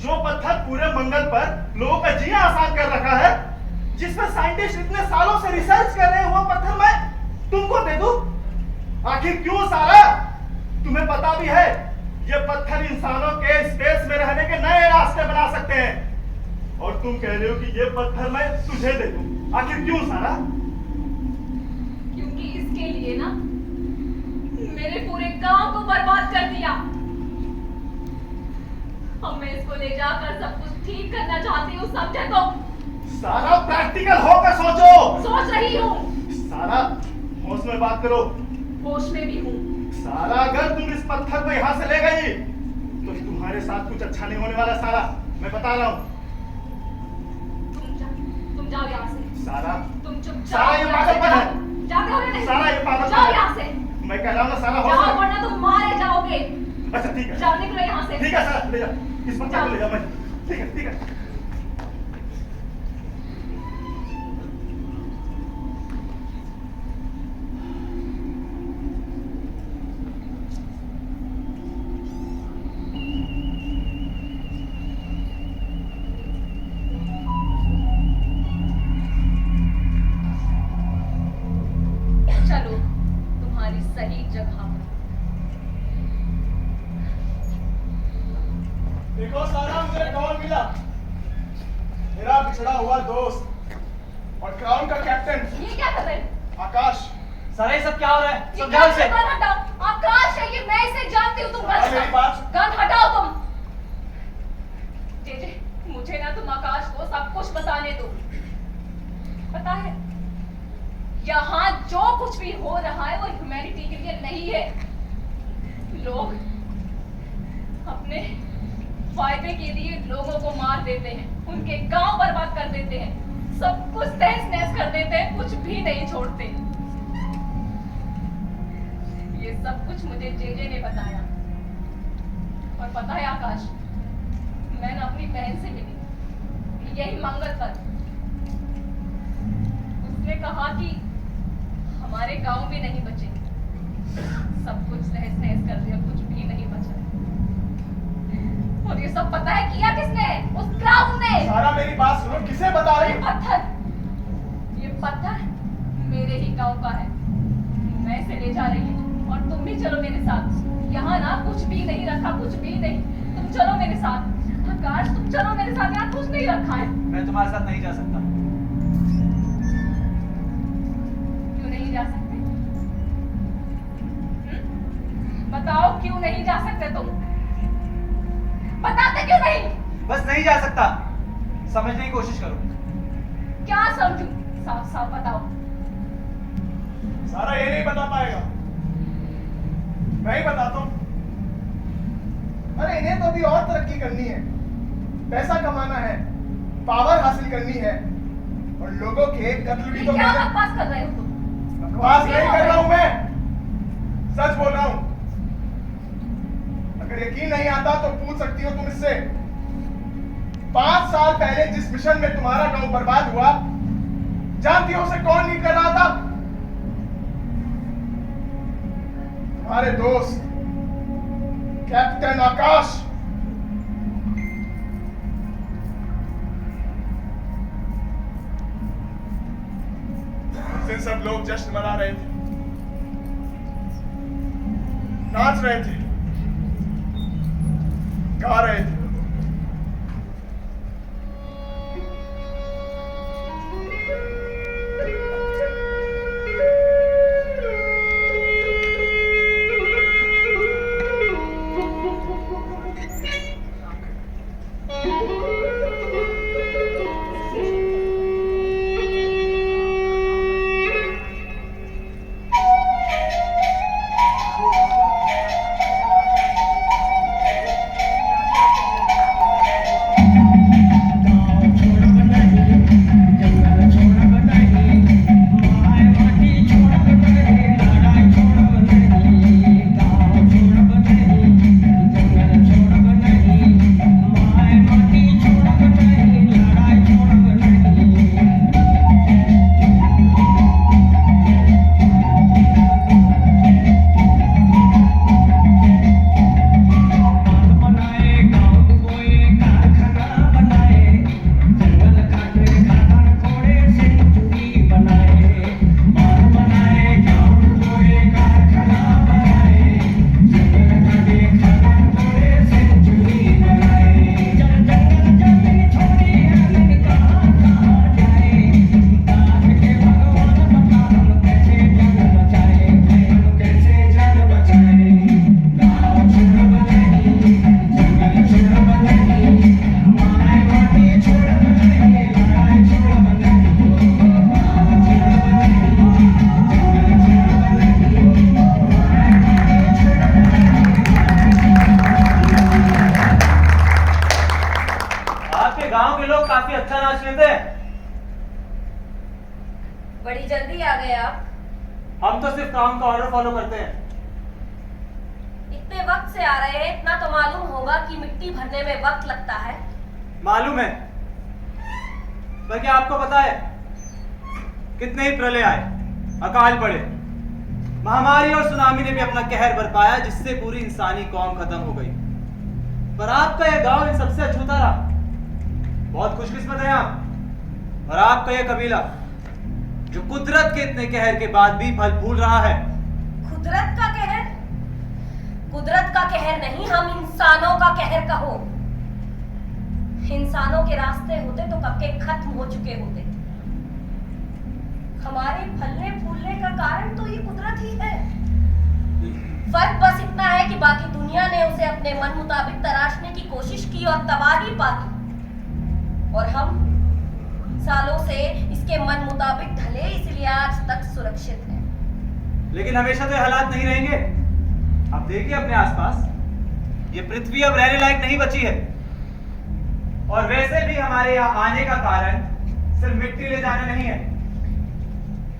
Speaker 5: जो पत्थर पूरे मंगल पर लोगों का जीना आसान कर रखा है, जिसमें साइंटिस्ट इतने सालों से रिसर्च कर रहे हैं, वो पत्थर मैं तुमको दे दूं? आखिर क्यों सारा? तुम्हें पता भी है ये पत्थर इंसानों के स्पेस में रहने के नए रास्ते बना सकते हैं और तुम कह रहे हो कि ये पत्थर मैं तुझे दे दूं। आखिर क्यों सारा?
Speaker 3: क्योंकि इसके लिए ना मेरे पूरे गांव को बर्बाद कर दिया अब मैं इसको ले जाकर सब कुछ ठीक करना चाहती हूँ, समझे तुम?
Speaker 4: सारा प्रैक्टिकल होकर सोचो।
Speaker 3: सोच रही हूँ।
Speaker 4: सारा होश में बात करो।
Speaker 3: होश में भी हूँ।
Speaker 4: सारा अगर तुम इस पत्थर को यहाँ से ले गई तो तुम्हारे साथ कुछ अच्छा नहीं होने वाला। सारा मैं बता रहा हूँ।
Speaker 3: तुम जाओ यहाँ से।
Speaker 4: सारा
Speaker 3: तुम चुप
Speaker 4: सारा ये पागलपन है।
Speaker 3: जाते हो या नहीं?
Speaker 4: सारा ये पागलपन
Speaker 3: जाओ
Speaker 4: है।
Speaker 3: यहाँ से।
Speaker 4: मैं कह रहा हूँ ना सारा होश
Speaker 3: जाओ
Speaker 4: में।
Speaker 3: वरना तुम मारे जाओगे।
Speaker 4: अच्छा ठीक है।
Speaker 3: जाओ, निकलो यहाँ से।
Speaker 4: ठीक है सारा ले जाओ, इस बच्चे को ले जाओ। मैं ठीक है ठीक है।
Speaker 3: चलो तुम्हारी सही जगह पर।
Speaker 4: देखो सारा, मुझे कॉल मिला। मेरा बिछड़ा हुआ दोस्त और क्राउन का कैप्टन
Speaker 3: ये क्या कर रहे हैं?
Speaker 4: आकाश।
Speaker 6: सारा ये सब क्या हो रहा है?
Speaker 3: ये
Speaker 6: समझाओ
Speaker 3: गन
Speaker 6: इसे।
Speaker 3: हटाओ। आकाश है ये, मैं इसे जानती हूँ। तुम
Speaker 4: सारा मेरी बात।
Speaker 3: गन हटाओ तुम। जे मुझे ना तुम आकाश को सब कुछ बताने दो। पता है यहाँ जो कुछ भी हो रहा है वो ह्यूमैनिटी के लिए नहीं है। लोग अपने फायदे के लिए लोगों को मार देते हैं, उनके गांव बर्बाद कर देते हैं, सब कुछ तहस नहस कर देते हैं, कुछ भी नहीं छोड़ते। ये सब कुछ मुझे जेजे ने बताया। और पता है आकाश, मैं ना अपनी बहन से मिली यही मंगल पर। उसने कहा कि हमारे गांव में नहीं बचे, सब कुछ तहस नहस कर दिया, कुछ भी नहीं बचा। और ये सब पता है किया किसने? उस क्राउन ने।
Speaker 4: सारा मेरी बात सुनो, किसे बता रही?
Speaker 3: ये पत्थर मेरे ही गांव का है। मैं इसे ले जा रही हूँ और तुम भी चलो मेरे साथ। यहाँ ना कुछ भी नहीं रखा, कुछ भी नहीं। तुम चलो मेरे साथ। आकाश तुम चलो मेरे साथ, यहाँ कुछ नहीं रखा है।
Speaker 6: मैं तुम्हारे साथ नहीं जा सकता।
Speaker 3: क्यों नहीं जा सकते? बताओ क्यों नहीं जा सकते तुम? बताते क्यों नहीं?
Speaker 6: बस नहीं जा सकता। समझने की कोशिश करो।
Speaker 3: क्या समझूं? साफ साफ बताओ।
Speaker 4: सारा ये नहीं बता पाएगा, मैं ही बताता हूँ। अरे इन्हें तो अभी और तरक्की करनी है, पैसा कमाना है, पावर हासिल करनी है और लोगों के कत्ल भी तो
Speaker 3: क्या
Speaker 4: करने।
Speaker 3: बकवास कर रहे हो तुम?
Speaker 4: बकवास नहीं कर रहा हूं मैं, सच बोल रहा हूं। अगर यकीन नहीं आता तो पूछ सकती हो तुम इससे। 5 साल पहले जिस मिशन में तुम्हारा गांव बर्बाद हुआ, जानती हो उसे कौन लीड कर रहा था? तुम्हारे दोस्त कैप्टन आकाश। उस दिन सब लोग जश्न मना रहे थे, नाच रहे थे, गा रहे थे।
Speaker 6: गांव के लोग काफी अच्छा नाच लेते हैं।
Speaker 3: बड़ी जल्दी आ गए आप।
Speaker 6: हम तो सिर्फ काम का ऑर्डर फॉलो करते हैं।
Speaker 3: इतने वक्त से आ रहे हैं, इतना तो मालूम होगा कि मिट्टी भरने में वक्त लगता है।
Speaker 6: मालूम है, पर क्या आपको पता है कितने ही प्रलय आए, अकाल पड़े, महामारी और सुनामी ने भी अपना कहर बरपाया, जिससे पूरी इंसानी कौम खत्म हो गई। पर आपका यह गांव इन सबसे अछूता रहा। बहुत खुशकिस्मत है आप और आपका यह कबीला, जो कुदरत के इतने कहर के बाद भी फल फूल रहा है।
Speaker 3: कुदरत का कहर? कुदरत का कहर नहीं, हम इंसानों का कहर कहो। इंसानों के रास्ते होते तो कब के खत्म हो चुके होते। हमारे फलने फूलने का कारण तो ये कुदरत ही है। फर्क बस इतना है कि बाकी दुनिया ने उसे अपने मन मुताबिक तराशने की कोशिश की और तबाही पा दी, और हम सालों से इसके मन मुताबिक ढले, इसलिए आज तक सुरक्षित है।
Speaker 6: लेकिन हमेशा तो ये हालात नहीं रहेंगे। आप देखिए अपने आसपास, ये पृथ्वी अब रहने लायक नहीं बची है। और वैसे भी हमारे यहाँ आने का कारण सिर्फ मिट्टी ले जाना नहीं है।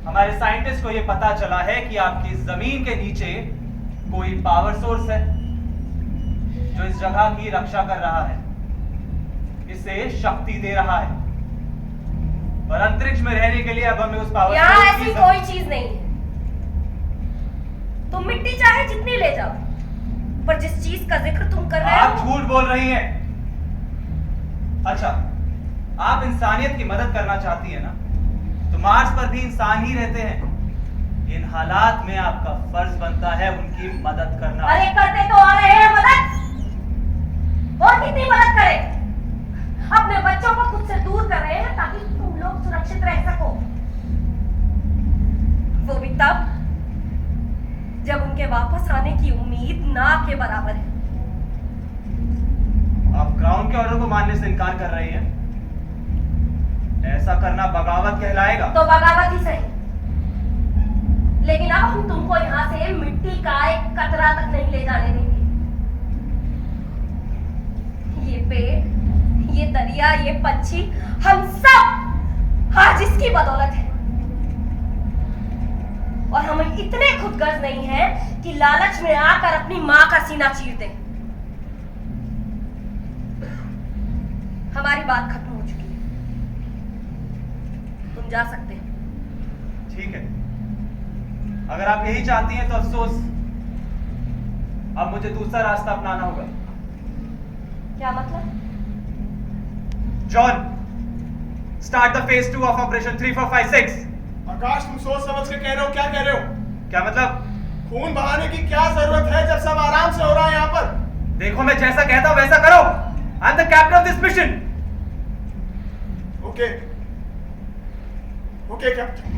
Speaker 6: हमारे साइंटिस्ट को यह पता चला है कि आपकी जमीन के नीचे कोई पावर सोर्स है जो इस जगह की रक्षा कर रहा है, इसे शक्ति दे रहा है। और अंतरिक्ष में रहने के लिए अब हमें उस पावर
Speaker 3: यहाँ
Speaker 6: सोर्स
Speaker 3: ऐसी कोई चीज नहीं है। तुम मिट्टी चाहे जितनी ले जाओ, पर जिस चीज का जिक्र तुम कर रहे
Speaker 6: आप
Speaker 3: हो।
Speaker 6: झूठ बोल रही हैं। अच्छा, आप इंसानियत की मदद करना चाहती है ना, तो मार्स पर भी इंसान ही रहते हैं। इन हालात में आपका फर्ज बनता है उनकी मदद करना।
Speaker 3: अरे करते तो आ रहे हैं मदद, और कितनी मदद करें? अपने बच्चों को खुद से दूर कर रहे हैं ताकि तुम लोग सुरक्षित रह सको, वो भी तब जब उनके वापस आने की उम्मीद ना के बराबर है।
Speaker 6: आप ग्राउंड के ऑर्डर को मानने से इनकार कर रही हैं। ऐसा करना बगावत कहलाएगा।
Speaker 3: तो बगावत ही सही, लेकिन अब हम तुमको यहाँ से मिट्टी का एक कतरा तक नहीं ले जाने देंगे। ये पेड़, ये दरिया, ये पंछी, हम सब आज इसकी बदौलत है। और हम इतने खुदगर्ज नहीं हैं कि लालच में आकर अपनी मां का सीना चीर दें। हमारी बात खत्म हो चुकी है, तुम जा सकते हो।
Speaker 6: ठीक है, अगर आप यही चाहती हैं तो अफसोस, अब मुझे दूसरा रास्ता अपनाना होगा।
Speaker 3: क्या मतलब?
Speaker 6: John, start the phase 2 of operation 3456।
Speaker 4: आकाश, तुम सोच समझ के कह रहे हो? क्या कह रहे हो?
Speaker 6: क्या मतलब?
Speaker 4: खून बहाने की क्या जरूरत है जब सब आराम से हो रहा है यहाँ पर?
Speaker 6: देखो, मैं जैसा कहता हूं वैसा करो। I am the captain of this mission.
Speaker 4: Okay okay captain.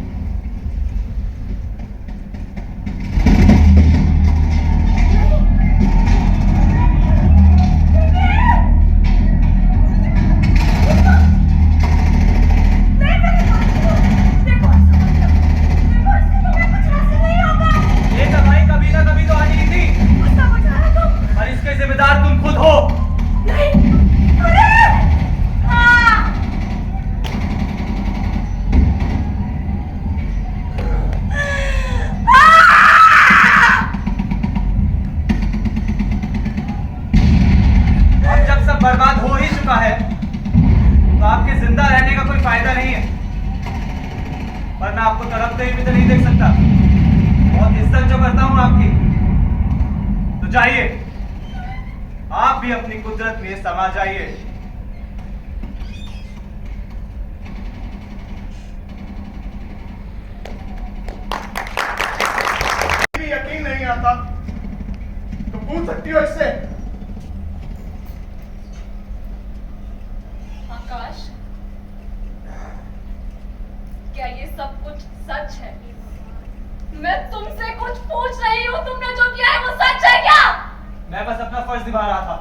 Speaker 6: ये दवाई कभी ना कभी तो आनी ही थी, और इसके जिम्मेदार तुम खुद हो। अब जब सब बर्बाद हो ही चुका है तो आपके जिंदा रहने का कोई फायदा नहीं है। पर मैं आपको तड़पते हुए भी तो नहीं देख सकता। बहुत इज्जत जो करता हूं आपकी। तो जाइए, आप भी अपनी कुदरत में समा जाइए।
Speaker 4: यकीन नहीं आता तो पूछ सकती हो इससे।
Speaker 3: आकाश, क्या ये सब कुछ सच है? मैं तुमसे कुछ पूछ रही हूँ, तुमने जो किया है वो सच है क्या?
Speaker 6: मैं बस अपना फर्ज निभा रहा था।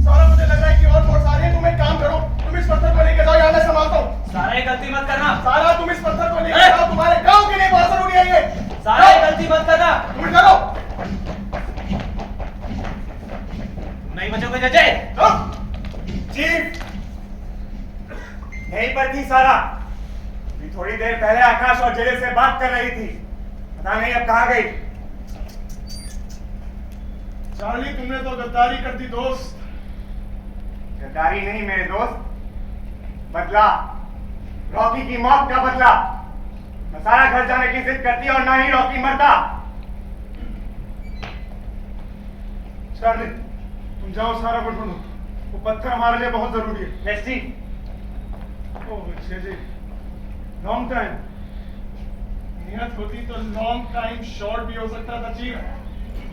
Speaker 4: सारा मुझे लग रहा है कि और फोर्स आ रही है। तुम एक काम करो,
Speaker 6: नहीं बचोगे जजे।
Speaker 2: चीफ यहीं पर थी सारा। अभी थोड़ी देर पहले आकाश और जय से बात कर रही थी, पता नहीं अब कहाँ गई।
Speaker 4: चार्ली तुमने तो गद्दारी कर दी दोस्त।
Speaker 2: गद्दारी नहीं मेरे दोस्त, बदला, रॉकी की मौत का बदला। न सारा घर जाने की जिद करती और ना ही रॉकी मरता।
Speaker 5: चार्ली तुम जाओ सारा को ढूंढो, वो पत्थर हमारे लिए बहुत जरूरी है।
Speaker 2: लेस्टी
Speaker 5: ओह जी लॉन्ग टाइम।
Speaker 4: नियत होती तो लॉन्ग टाइम शॉर्ट भी हो सकता था चीफ।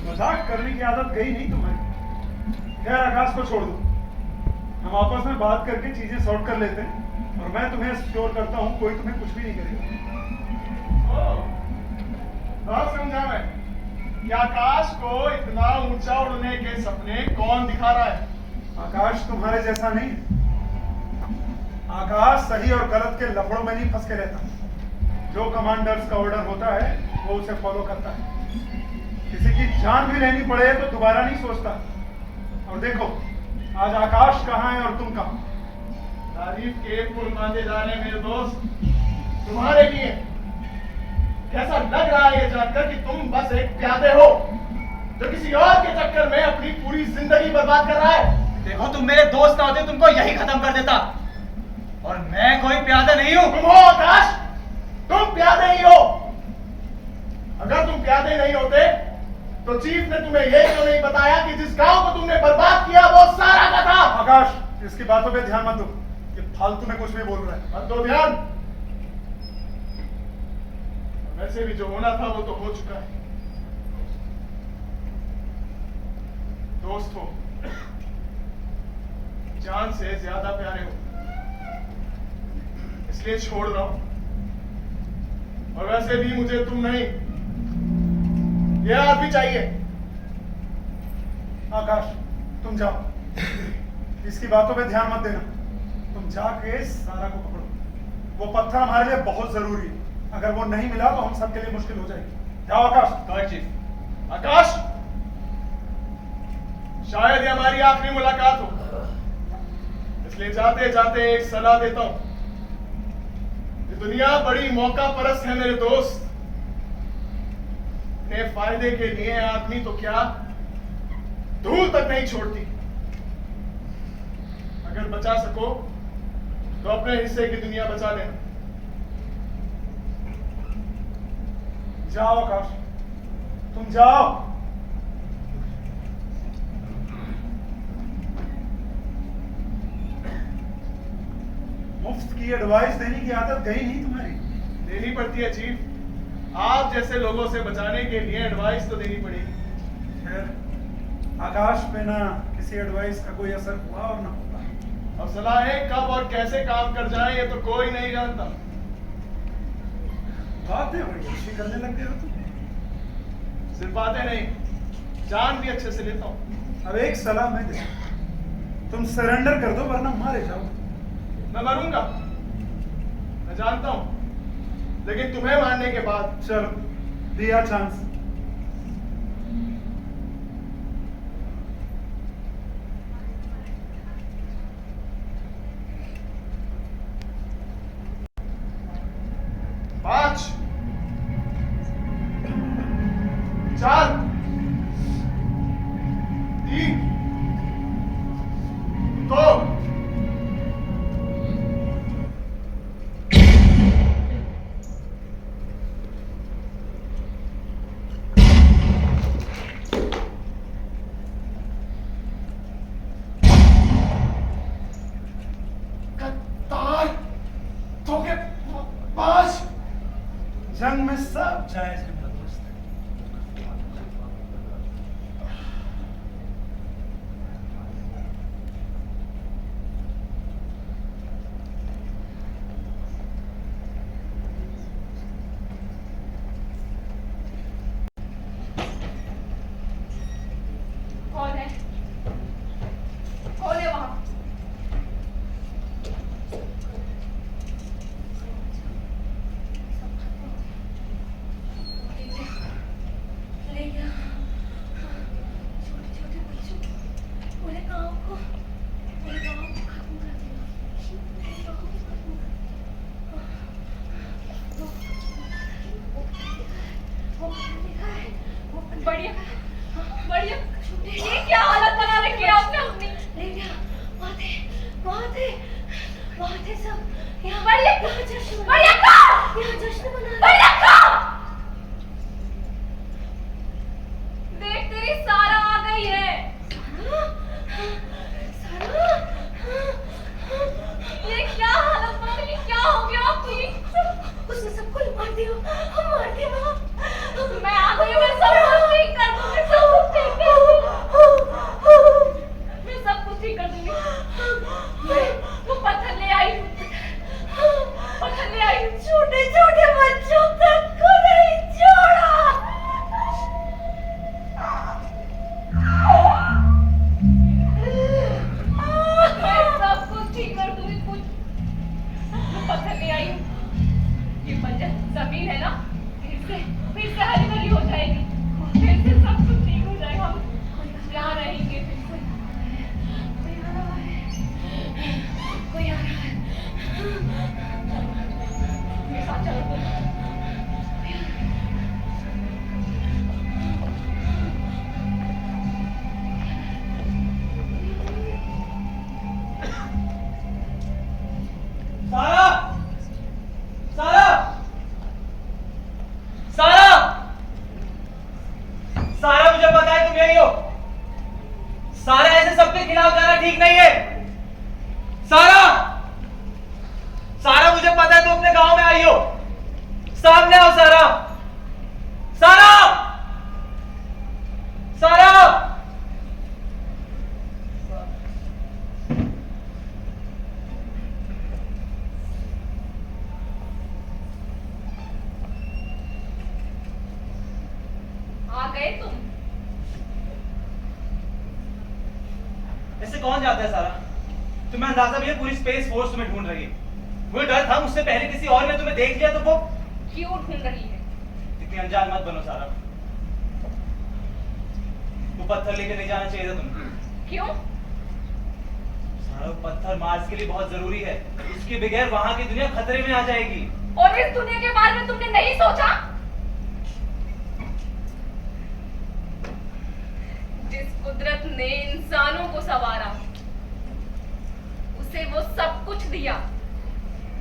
Speaker 5: मजाक करने की आदत गई नहीं तुम्हारी। खैर आकाश को छोड़ दो, हम आपस में बात करके चीजें सॉर्ट कर लेते हैं और मैं तुम्हें श्योर करता हूँ कोई तुम्हें कुछ भी नहीं करेगा।
Speaker 4: बात समझा मैं कि आकाश को इतना ऊंचा उड़ने के सपने कौन दिखा रहा है?
Speaker 5: आकाश तुम्हारे जैसा नहीं है। आकाश सही और गलत के लफड़ों में नहीं फंस के रहता। जो कमांडर्स का ऑर्डर होता है वो उसे फॉलो करता है। किसी की जान भी लेनी पड़े तो दोबारा नहीं सोचता। और देखो आज आकाश कहाँ है और तुम कहाँ।
Speaker 4: तारीफ के पुल बांधे जा रहे हैं मेरे दोस्त तुम्हारे लिए। कैसा लग रहा है ये जानकर कि तुम बस एक प्यादे हो जो किसी और के चक्कर में अपनी पूरी जिंदगी बर्बाद कर रहा है।
Speaker 6: देखो तुम मेरे दोस्त ना होते तुमको यही खत्म कर देता, और मैं कोई प्यादा नहीं हूं।
Speaker 4: तुम हो आकाश, तुम प्यादे ही हो। अगर तुम प्यादे नहीं होते तो चीफ ने तुम्हें यह क्यों नहीं बताया कि जिस गांव को तुमने बर्बाद किया वो सारा का था?
Speaker 5: आकाश इसकी बातों पे ध्यान मत दो, ये फालतू में कुछ भी बोल रहा है।
Speaker 4: मत दो ध्यान। वैसे भी जो होना था वो तो हो चुका है। दोस्त हो, जान से ज्यादा प्यारे हो, इसलिए छोड़ रहा हूं। और वैसे भी मुझे तुम नहीं, यह आदमी चाहिए।
Speaker 5: आकाश तुम जाओ, इसकी बातों पे ध्यान मत देना। तुम जाके सारा को पकड़ो। वो पत्थर हमारे लिए बहुत जरूरी है। अगर वो नहीं मिला तो हम सबके लिए मुश्किल हो जाएगी। जाओ आकाश।
Speaker 4: God chief. आकाश, शायद ये हमारी आखिरी मुलाकात हो, इसलिए जाते जाते एक सलाह देता हूं। ये दुनिया बड़ी मौका परस्त है मेरे दोस्त। अपने फायदे के लिए आदमी तो क्या धूल तक नहीं छोड़ती। अगर बचा सको तो अपने हिस्से की दुनिया बचा लेना।
Speaker 5: जाओ आकाश तुम जाओ। मुफ्त की एडवाइस देने की आदत गई नहीं तुम्हारी।
Speaker 4: देनी पड़ती है चीफ। आप जैसे लोगों से बचाने के लिए एडवाइस तो देनी पड़ेगी।
Speaker 5: खैर आकाश पे ना किसी एडवाइस का कोई असर हुआ और ना होगा।
Speaker 4: अब सलाहें कब और कैसे काम कर जाए ये तो कोई नहीं जानता।
Speaker 5: बातें बड़ी अच्छी करने लग गए हो तुम।
Speaker 4: सिर्फ बातें नहीं, जान भी अच्छे से लेता हूं।
Speaker 5: अब एक सलाह मैं दे, तुम सरेंडर कर दो वरना मारे जाओ।
Speaker 4: मैं मरूंगा, मैं जानता हूं, लेकिन तुम्हें मारने के बाद।
Speaker 5: चलो दिया चांस।
Speaker 4: पांच, चार, तीन, दो।
Speaker 3: ठीक कर दूंगी। वो पत्थर ले आई, पत्थर ले आई, छोटे छोटे बच्चों तक को नहीं छोड़ा। मैं सब कुछ ठीक कर दूंगी। कुछ पत्थर ले आई, ये बंजर जमीन है ना, फिर से हरी भरी हो जाएगी, फिर से सब कुछ ठीक हो जाएगा। हम यहाँ रहेंगे फिर से। कोई आ रहा है, मेरे साथ चलो तुम।
Speaker 6: सारा, सारा, सारा, सारा, मुझे पता है तुम यही हो। सारा, ऐसे सबके खिलाफ जाना ठीक नहीं है। सारा, सारा, मुझे पता है तुम अपने गांव में आई हो। सामने आओ सारा, सारा, सारा।
Speaker 3: आ गए तुम?
Speaker 6: ऐसे कौन जाता है सारा? तुम्हें अंदाजा भी है पूरी स्पेस फोर्स तुम्हें ढूंढ रही है। मुझे डर था मुझसे पहले किसी और ने तुम्हें देख लिया तो वो।
Speaker 3: क्यों ढूंढ रही है?
Speaker 6: इतनी अनजान मत बनो सारा। वो पत्थर लेके नहीं जाना चाहिए था तुम्हें।
Speaker 3: क्यों?
Speaker 6: सारा, वो पत्थर मार्स के लिए बहुत जरूरी है। उसके बगैर वहां की दुनिया खतरे में आ जाएगी।
Speaker 3: और इस दुनिया के बारे में तुमने नहीं सोचा? जिस कुदरत ने इंसानों को संवारा, उसे वो सब कुछ दिया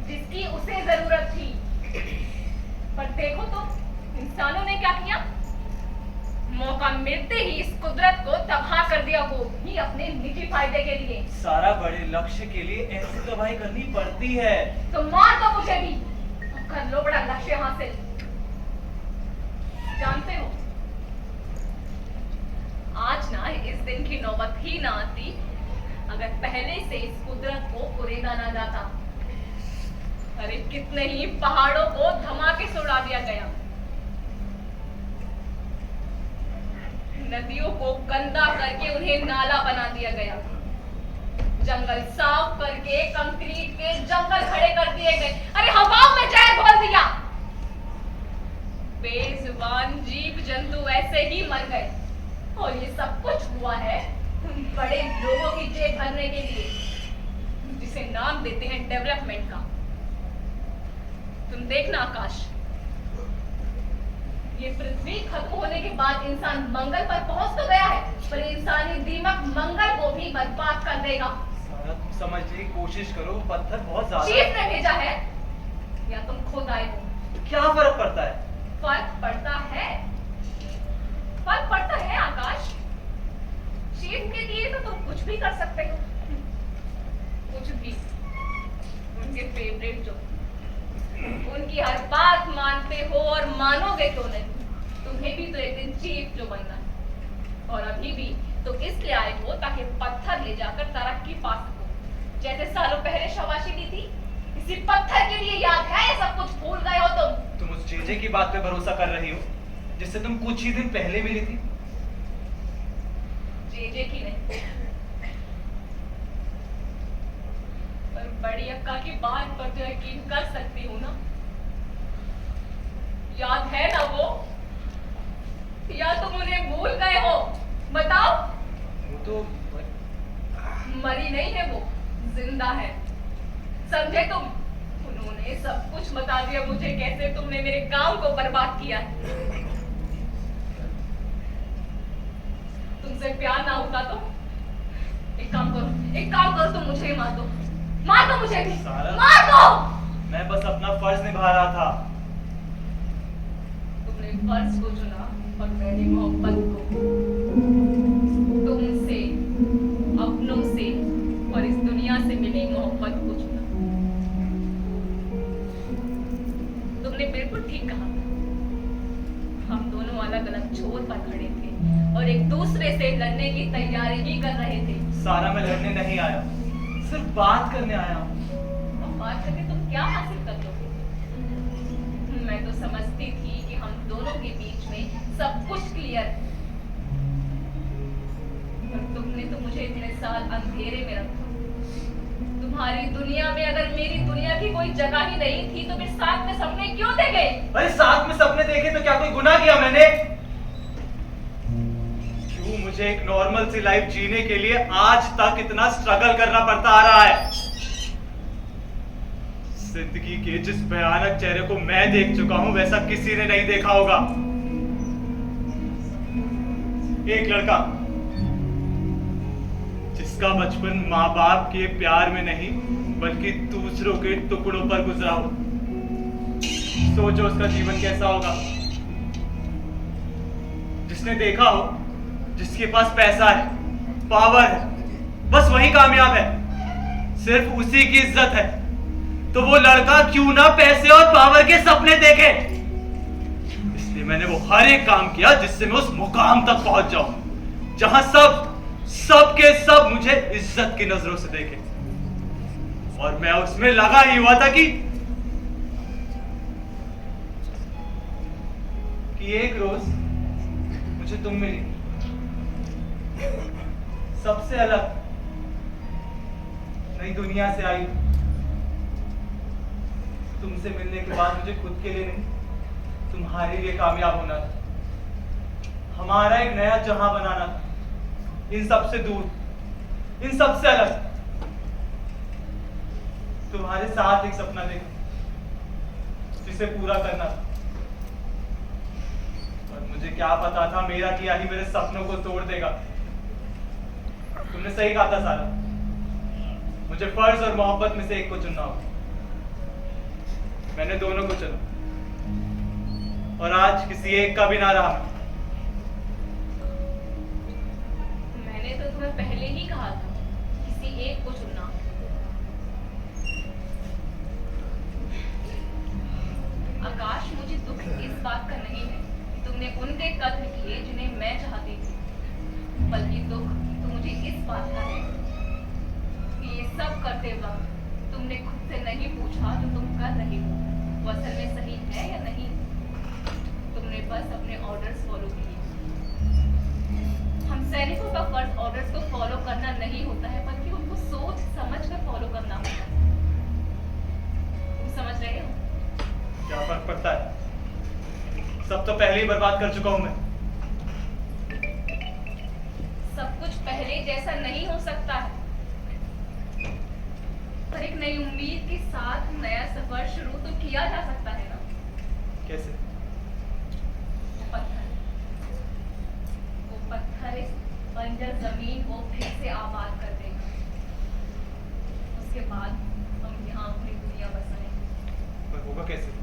Speaker 3: जिसकी उसे जरूरत थी। पर देखो तो इंसानों ने क्या किया? मौका मिलते ही इस कुदरत को तबाह कर दिया, वो भी अपने निजी फायदे के लिए।
Speaker 6: सारा, बड़े लक्ष्य के लिए ऐसी तबाही करनी पड़ती है।
Speaker 3: तो मार दो मुझे भी, कर लो बड़ा लक्ष्य हासिल। जानते हो, आज ना इस दिन की नौबत ही ना आती अगर पहले से इस कुदरत को कुरेदा ना जाता। अरे कितने ही पहाड़ों को धमाके से उड़ा दिया गया, नदियों को गंदा करके उन्हें नाला बना दिया गया, जंगल साफ करके कंक्रीट के जंगल खड़े कर दिए गए। अरे हवाओं में जहर घोल दिया, बेजुबान जीव जंतु ऐसे ही मर गए। और ये सब कुछ हुआ है उन बड़े लोगों की जेब भरने के लिए, जिसे नाम देते हैं डेवलपमेंट का। तुम देखना आकाश, ये पृथ्वी खत्म होने के बाद इंसान मंगल पर पहुंच तो गया है, पर इंसानी दीमक मंगल को भी बर्बाद कर देगा।
Speaker 6: सारा, तुम समझने की कोशिश करो, पत्थर बहुत ज्यादा।
Speaker 3: चीफ ने भेजा है या तुम खुद आए हो?
Speaker 6: क्या फर्क पड़ता है?
Speaker 3: फर्क पड़ता है, फर्क पड़ता है आकाश। चीफ के लिए तो तुम कुछ भी कर सकते हो, कुछ भी। उनके फेवरेट जो, उनकी हर बात मानते हो और मानोगे तो नहीं। तुम्हें भी तो एक दिन चीफ जो बनना है, और अभी भी तो इसलिए आए हो ताकि पत्थर ले जाकर तरक्की पा सको, जैसे सालों पहले शाबाशी दी थी। इसी पत्थर के लिए याद है ये सब कुछ भूल गए हो तुम
Speaker 6: उस जेजे की बात पे भरोसा कर रही हो जिससे तुम कुछ ही दिन पहले मिली थी?
Speaker 3: जेजे की नहीं, पर बड़ी अक्का की बात पर तो यकीन कर सकती हूँ ना। याद है ना वो, या तुम उन्हें भूल गए हो? बताओ।
Speaker 6: वो तो
Speaker 3: मरी नहीं है, वो जिंदा है, समझे तुम? उन्होंने सब कुछ बता दिया मुझे, कैसे तुमने मेरे गांव को बर्बाद किया है। तुमसे प्यार ना होता तो एक काम करो, तुम मुझे ही मार दो मुझे भी, मार दो।
Speaker 6: मैं बस अपना फर्ज निभा रहा था।
Speaker 3: तुमने फर्ज को चुना और मेरी मोहब्बत को, तुमसे, अपनों से और इस दुनिया से मिली मोहब्बत को चुना। तुमने बिल्कुल ठीक कहा, हम दोनों अलग अलग अलग छोर पर खड़े थे और एक दूसरे से लड़ने की तैयारी ही कर रहे थे।
Speaker 6: सारा मैं लड़ने नहीं आया, सिर्फ बात करने आया हूँ।
Speaker 3: अब बात करके तुम क्या हासिल कर लोगे? मैं तो समझती थी कि हम दोनों के बीच में सब कुछ क्लियर है, पर तुमने तो मुझे इतने साल अंधेरे में रखा। तुम्हारी दुनिया में अगर मेरी दुनिया की कोई जगह ही नहीं थी तो फिर साथ में सपने क्यों देखे?
Speaker 6: अरे साथ में सपने देखे तो क्या कोई गुनाह किया मैंने? क्यों मुझे एक नॉर्मल सी लाइफ जीने के लिए आज तक इतना स्ट्रगल करना पड़ता आ रहा है? जिंदगी के जिस भयानक चेहरे को मैं देख चुका हूं वैसा किसी ने नहीं देखा होगा। एक लड़का जिसका बचपन माँ बाप के प्यार में नहीं बल्कि दूसरों के टुकड़ों पर गुजरा हो। सोचो उसका जीवन कैसा होगा। जिसने देखा हो जिसके पास पैसा है, पावर है, बस वही कामयाब है, सिर्फ उसी की इज्जत है। तो वो लड़का क्यों ना पैसे और पावर के सपने देखे। इसलिए मैंने वो हर एक काम किया जिससे मैं उस मुकाम तक पहुंच जाऊं जहां सब के सब मुझे इज्जत की नजरों से देखे। और मैं उसमें लगा ही हुआ था कि एक रोज मुझे तुम मिली, सबसे अलग, नई दुनिया से आई। तुमसे मिलने के बाद मुझे खुद के लिए नहीं तुम्हारे लिए कामयाब होना था। हमारा एक नया जहां बनाना था, इन सबसे दूर, इन सबसे अलग। तुम्हारे साथ एक सपना देखा जिसे पूरा करना था। और मुझे क्या पता था मेरा किया ही मेरे सपनों को तोड़ देगा। तुमने सही कहा था सारा, मुझे फर्ज और मोहब्बत में से एक को चुनना होगा। मैंने दोनों को चुना और आज किसी एक का भी ना रहा।
Speaker 3: मैंने तो तुम्हें पहले ही कहा था किसी एक को चुनना। आकाश, मुझे दुख इस बात का नहीं है कि तुमने उनके कत्ल किए जिन्हें मैं चाहती थी, बल्कि दुख तो मुझे इस बात का है कि ये सब करते वक्त तुमने खुद से नहीं पूछा जो तुम कर रही हो वो असल में सही है या नहीं। तुमने बस अपने ऑर्डर्स फॉलो किए। हम सैनिकों का फर्ज ऑर्डर्स को फॉलो करना नहीं होता है बल्कि उनको सोच समझ कर फॉलो करना होता है। तुम समझ रहे हो?
Speaker 6: क्या फर्क पड़ता है? सब तो पहले ही बर्बाद कर चुका हूं मैं।
Speaker 3: सब कुछ पहले जैसा नहीं हो सकता है, पर एक नई उम्मीद के साथ नया सफर शुरू तो किया जा सकता है ना।
Speaker 6: कैसे?
Speaker 3: वो पत्थर इस बंजर जमीन को फिर से आबाद कर देगा। उसके बाद हम यहाँ अपनी दुनिया बसाएंगे।
Speaker 6: पर होगा कैसे?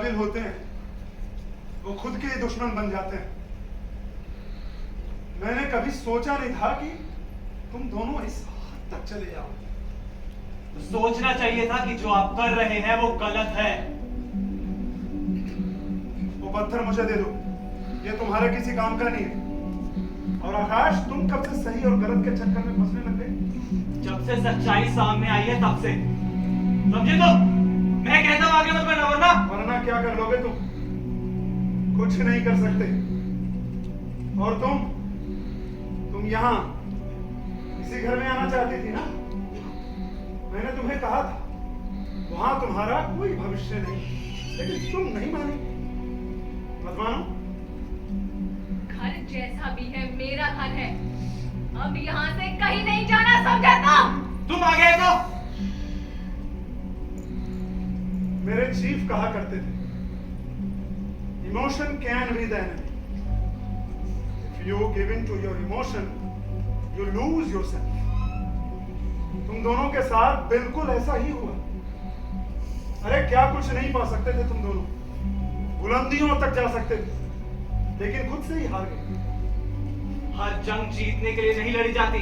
Speaker 5: काबिल होते हैं वो खुद के दुश्मन बन जाते हैं। मैंने कभी सोचा नहीं था कि तुम दोनों इस हद तक चले जाओ।
Speaker 6: तो सोचना चाहिए था कि जो आप कर रहे हैं वो गलत है।
Speaker 5: वो पत्थर मुझे दे दो, ये तुम्हारे किसी काम का नहीं है। और आकाश, तुम कब से सही और गलत के चक्कर में फंसने लग गए?
Speaker 6: जब से सच्चाई सामने आई है तब से। समझे? तो मैं कहता हूं आगे मत बढ़ना,
Speaker 5: वरना क्या कर लोगे तुम? कुछ नहीं कर सकते। और तुम यहाँ इसी घर में आना चाहती थी ना? मैंने तुम्हें कहा था वहां तुम्हारा कोई भविष्य नहीं, लेकिन तुम नहीं मानी। मत मानो।
Speaker 3: घर जैसा भी है मेरा घर है, अब यहाँ से कहीं नहीं जाना, समझे?
Speaker 6: तुम आ गए तो
Speaker 5: मेरे चीफ कहा करते थे, emotion can be the enemy. If you give in to your emotion you lose yourself. तुम दोनों के साथ बिल्कुल ऐसा ही हुआ। अरे क्या कुछ नहीं पा सकते थे तुम दोनों, बुलंदियों तक जा सकते थे, लेकिन खुद से ही हार गए।
Speaker 6: हर जंग जीतने के लिए नहीं लड़ी जाती,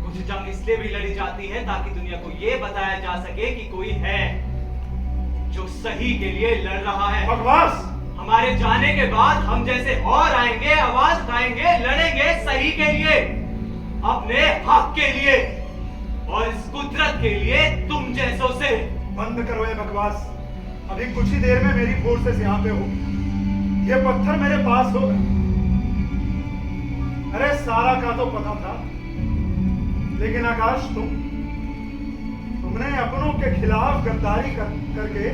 Speaker 6: कुछ जंग इसलिए भी लड़ी जाती है ताकि दुनिया को ये बताया जा सके कि कोई है जो सही के लिए लड़ रहा है।
Speaker 5: बकवास।
Speaker 6: हमारे जाने के बाद हम जैसे और आएंगे, आवाज उठाएंगे, लड़ेंगे सही के लिए, अपने हक के लिए और इस कुदरत के लिए तुम जैसों से।
Speaker 5: बंद करो ये बकवास। अभी कुछ ही देर में मेरी फोर्सेस यहाँ पे हो, ये पत्थर मेरे पास होगा। अरे सारा का तो पता था, लेकिन आकाश तुमने अपनों के खिलाफ गद्दारी करके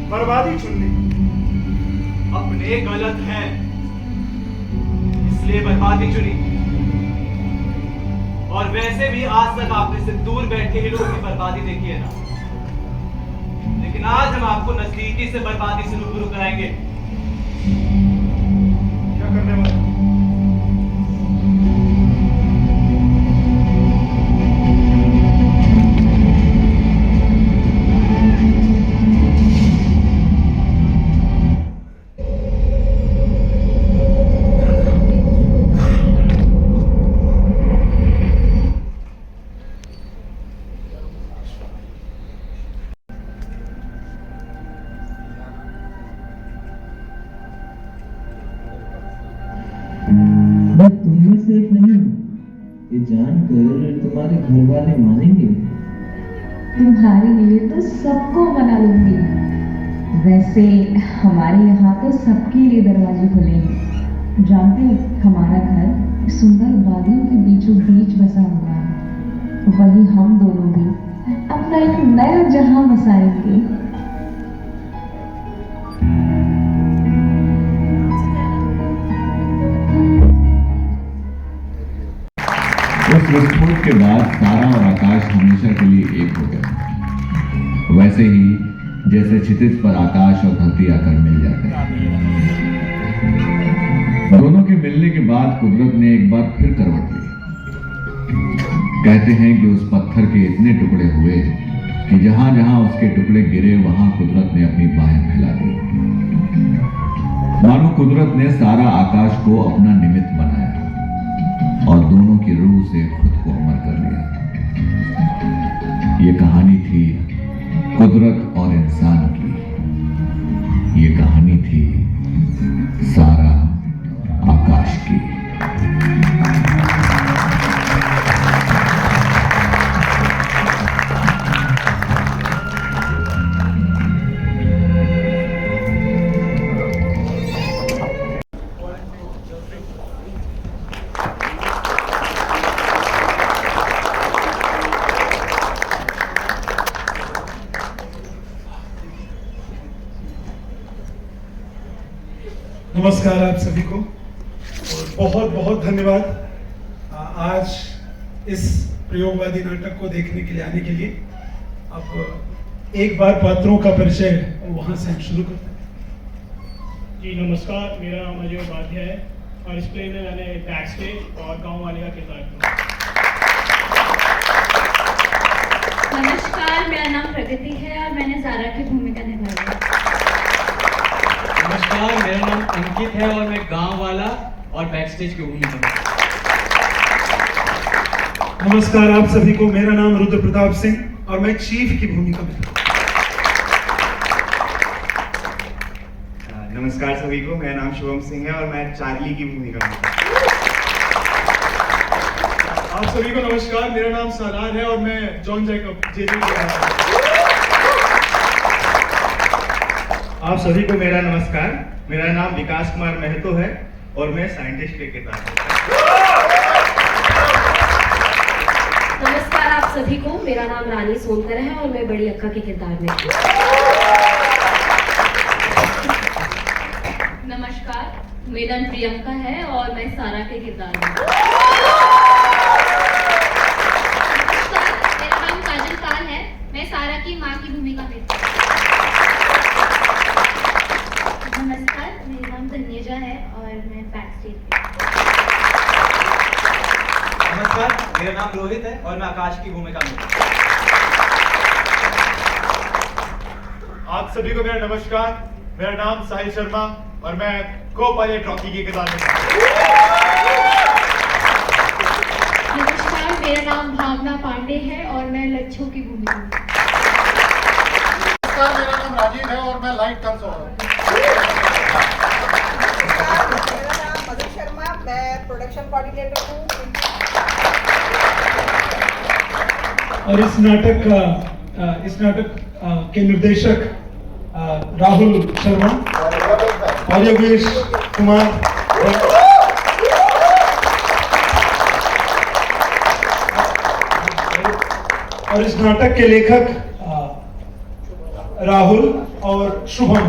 Speaker 5: बर्बादी चुन ली।
Speaker 6: अपने गलत है इसलिए बर्बादी चुनी, और वैसे भी आज तक आपने सिर्फ दूर बैठ के ही लोगों की बर्बादी देखी है ना, लेकिन आज हम आपको नजदीकी से बर्बादी से रूबरू कराएंगे।
Speaker 5: क्या करने वाले?
Speaker 9: मैं तुम्हें सिर्फ नहीं हूँ, ये जानकर तुम्हारे घर वाले मानेंगे।
Speaker 7: तुम्हारे लिए तो सबको मना लूंगी। वैसे हमारे यहाँ तो सबके लिए दरवाजे खुले हैं। जानते हो, हमारा घर सुंदर वादियों के बीचों बीच बसा हुआ है। वही हम दोनों भी अपना एक नया जहां बसाएंगे।
Speaker 1: उस विस्फोट के बाद सारा और आकाश हमेशा के लिए एक हो गए, वैसे ही जैसे क्षितिज पर आकाश और धरती आकर मिल जाते हैं। दोनों के मिलने के बाद कुदरत ने एक बार फिर करवट ली। कहते हैं कि उस पत्थर के इतने टुकड़े हुए कि जहां जहां उसके टुकड़े गिरे वहां कुदरत ने अपनी बाहें फैला दी। मानो कुदरत ने सारा आकाश को अपना निमित्त बनाया और दोनों की रूह से खुद को अमर कर लिया। ये कहानी थी कुदरत और इंसान की। ये कहानी थी सारा आकाश की।
Speaker 5: नमस्कार आप सभी को और बहुत बहुत धन्यवाद आज इस प्रयोगवादी नाटक को देखने के लिए आने के लिए। अब एक बार पात्रों का परिचय वहां से हम शुरू करते हैं।
Speaker 10: जी नमस्कार, मेरा नाम अजय उपाध्याय है और इस प्ले में मैंने बैक स्टेज और गाँव वाले का किरदार किया।
Speaker 3: नमस्कार, मेरा नाम प्रगति है और मैंने ज़ारा की भूमिका निभाई है।
Speaker 11: अंकित है और मैं गांव वाला और बैक स्टेज की भूमिका में।
Speaker 5: नमस्कार आप सभी को, मेरा नाम रुद्र प्रताप सिंह और मैं चीफ की भूमिका में था।
Speaker 2: नमस्कार सभी को, मेरा नाम शुभम सिंह है और मैं चार्ली की भूमिका में।
Speaker 10: आप सभी को नमस्कार, मेरा नाम सालार है और मैं जॉन जैकब जेजे
Speaker 4: आप सभी को मेरा नमस्कार, मेरा नाम विकास कुमार महतो है और मैं साइंटिस्ट के किरदार में।
Speaker 12: नमस्कार आप सभी को, मेरा नाम रानी सोनकर है और मैं बड़ी अक्का के किरदार में हूँ।
Speaker 3: नमस्कार, मेरा नाम प्रियंका है और मैं सारा के किरदार में हूँ।
Speaker 8: नमस्कार, मेरा नाम काजल पाल है, मैं सारा की माँ की भूमिका में हूँ।
Speaker 3: नमस्कार, मेरा नाम तन्यजा है और मैं बैक स्टेज पे।
Speaker 6: नमस्कार, मेरा नाम रोहित है और मैं आकाश की भूमिका में हूँ।
Speaker 4: आप सभी को मेरा नमस्कार, मेरा नाम साहिल शर्मा और मैं को पायलट रॉकी के किरदार में हूँ।
Speaker 8: नमस्कार, मेरा नाम भावना पांडे है और मैं लच्छू की भूमिका में हूँ।
Speaker 5: नमस्कार, मेरा नाम राजीव है और मैं लाइट कंसोल हूँ।
Speaker 13: मेरा नाम मधु शर्मा, मैं प्रोडक्शन कोऑर्डिनेटर हूँ।
Speaker 5: और इस नाटक के निर्देशक राहुल शर्मा और योगेश कुमार और इस नाटक के लेखक राहुल और शुभम।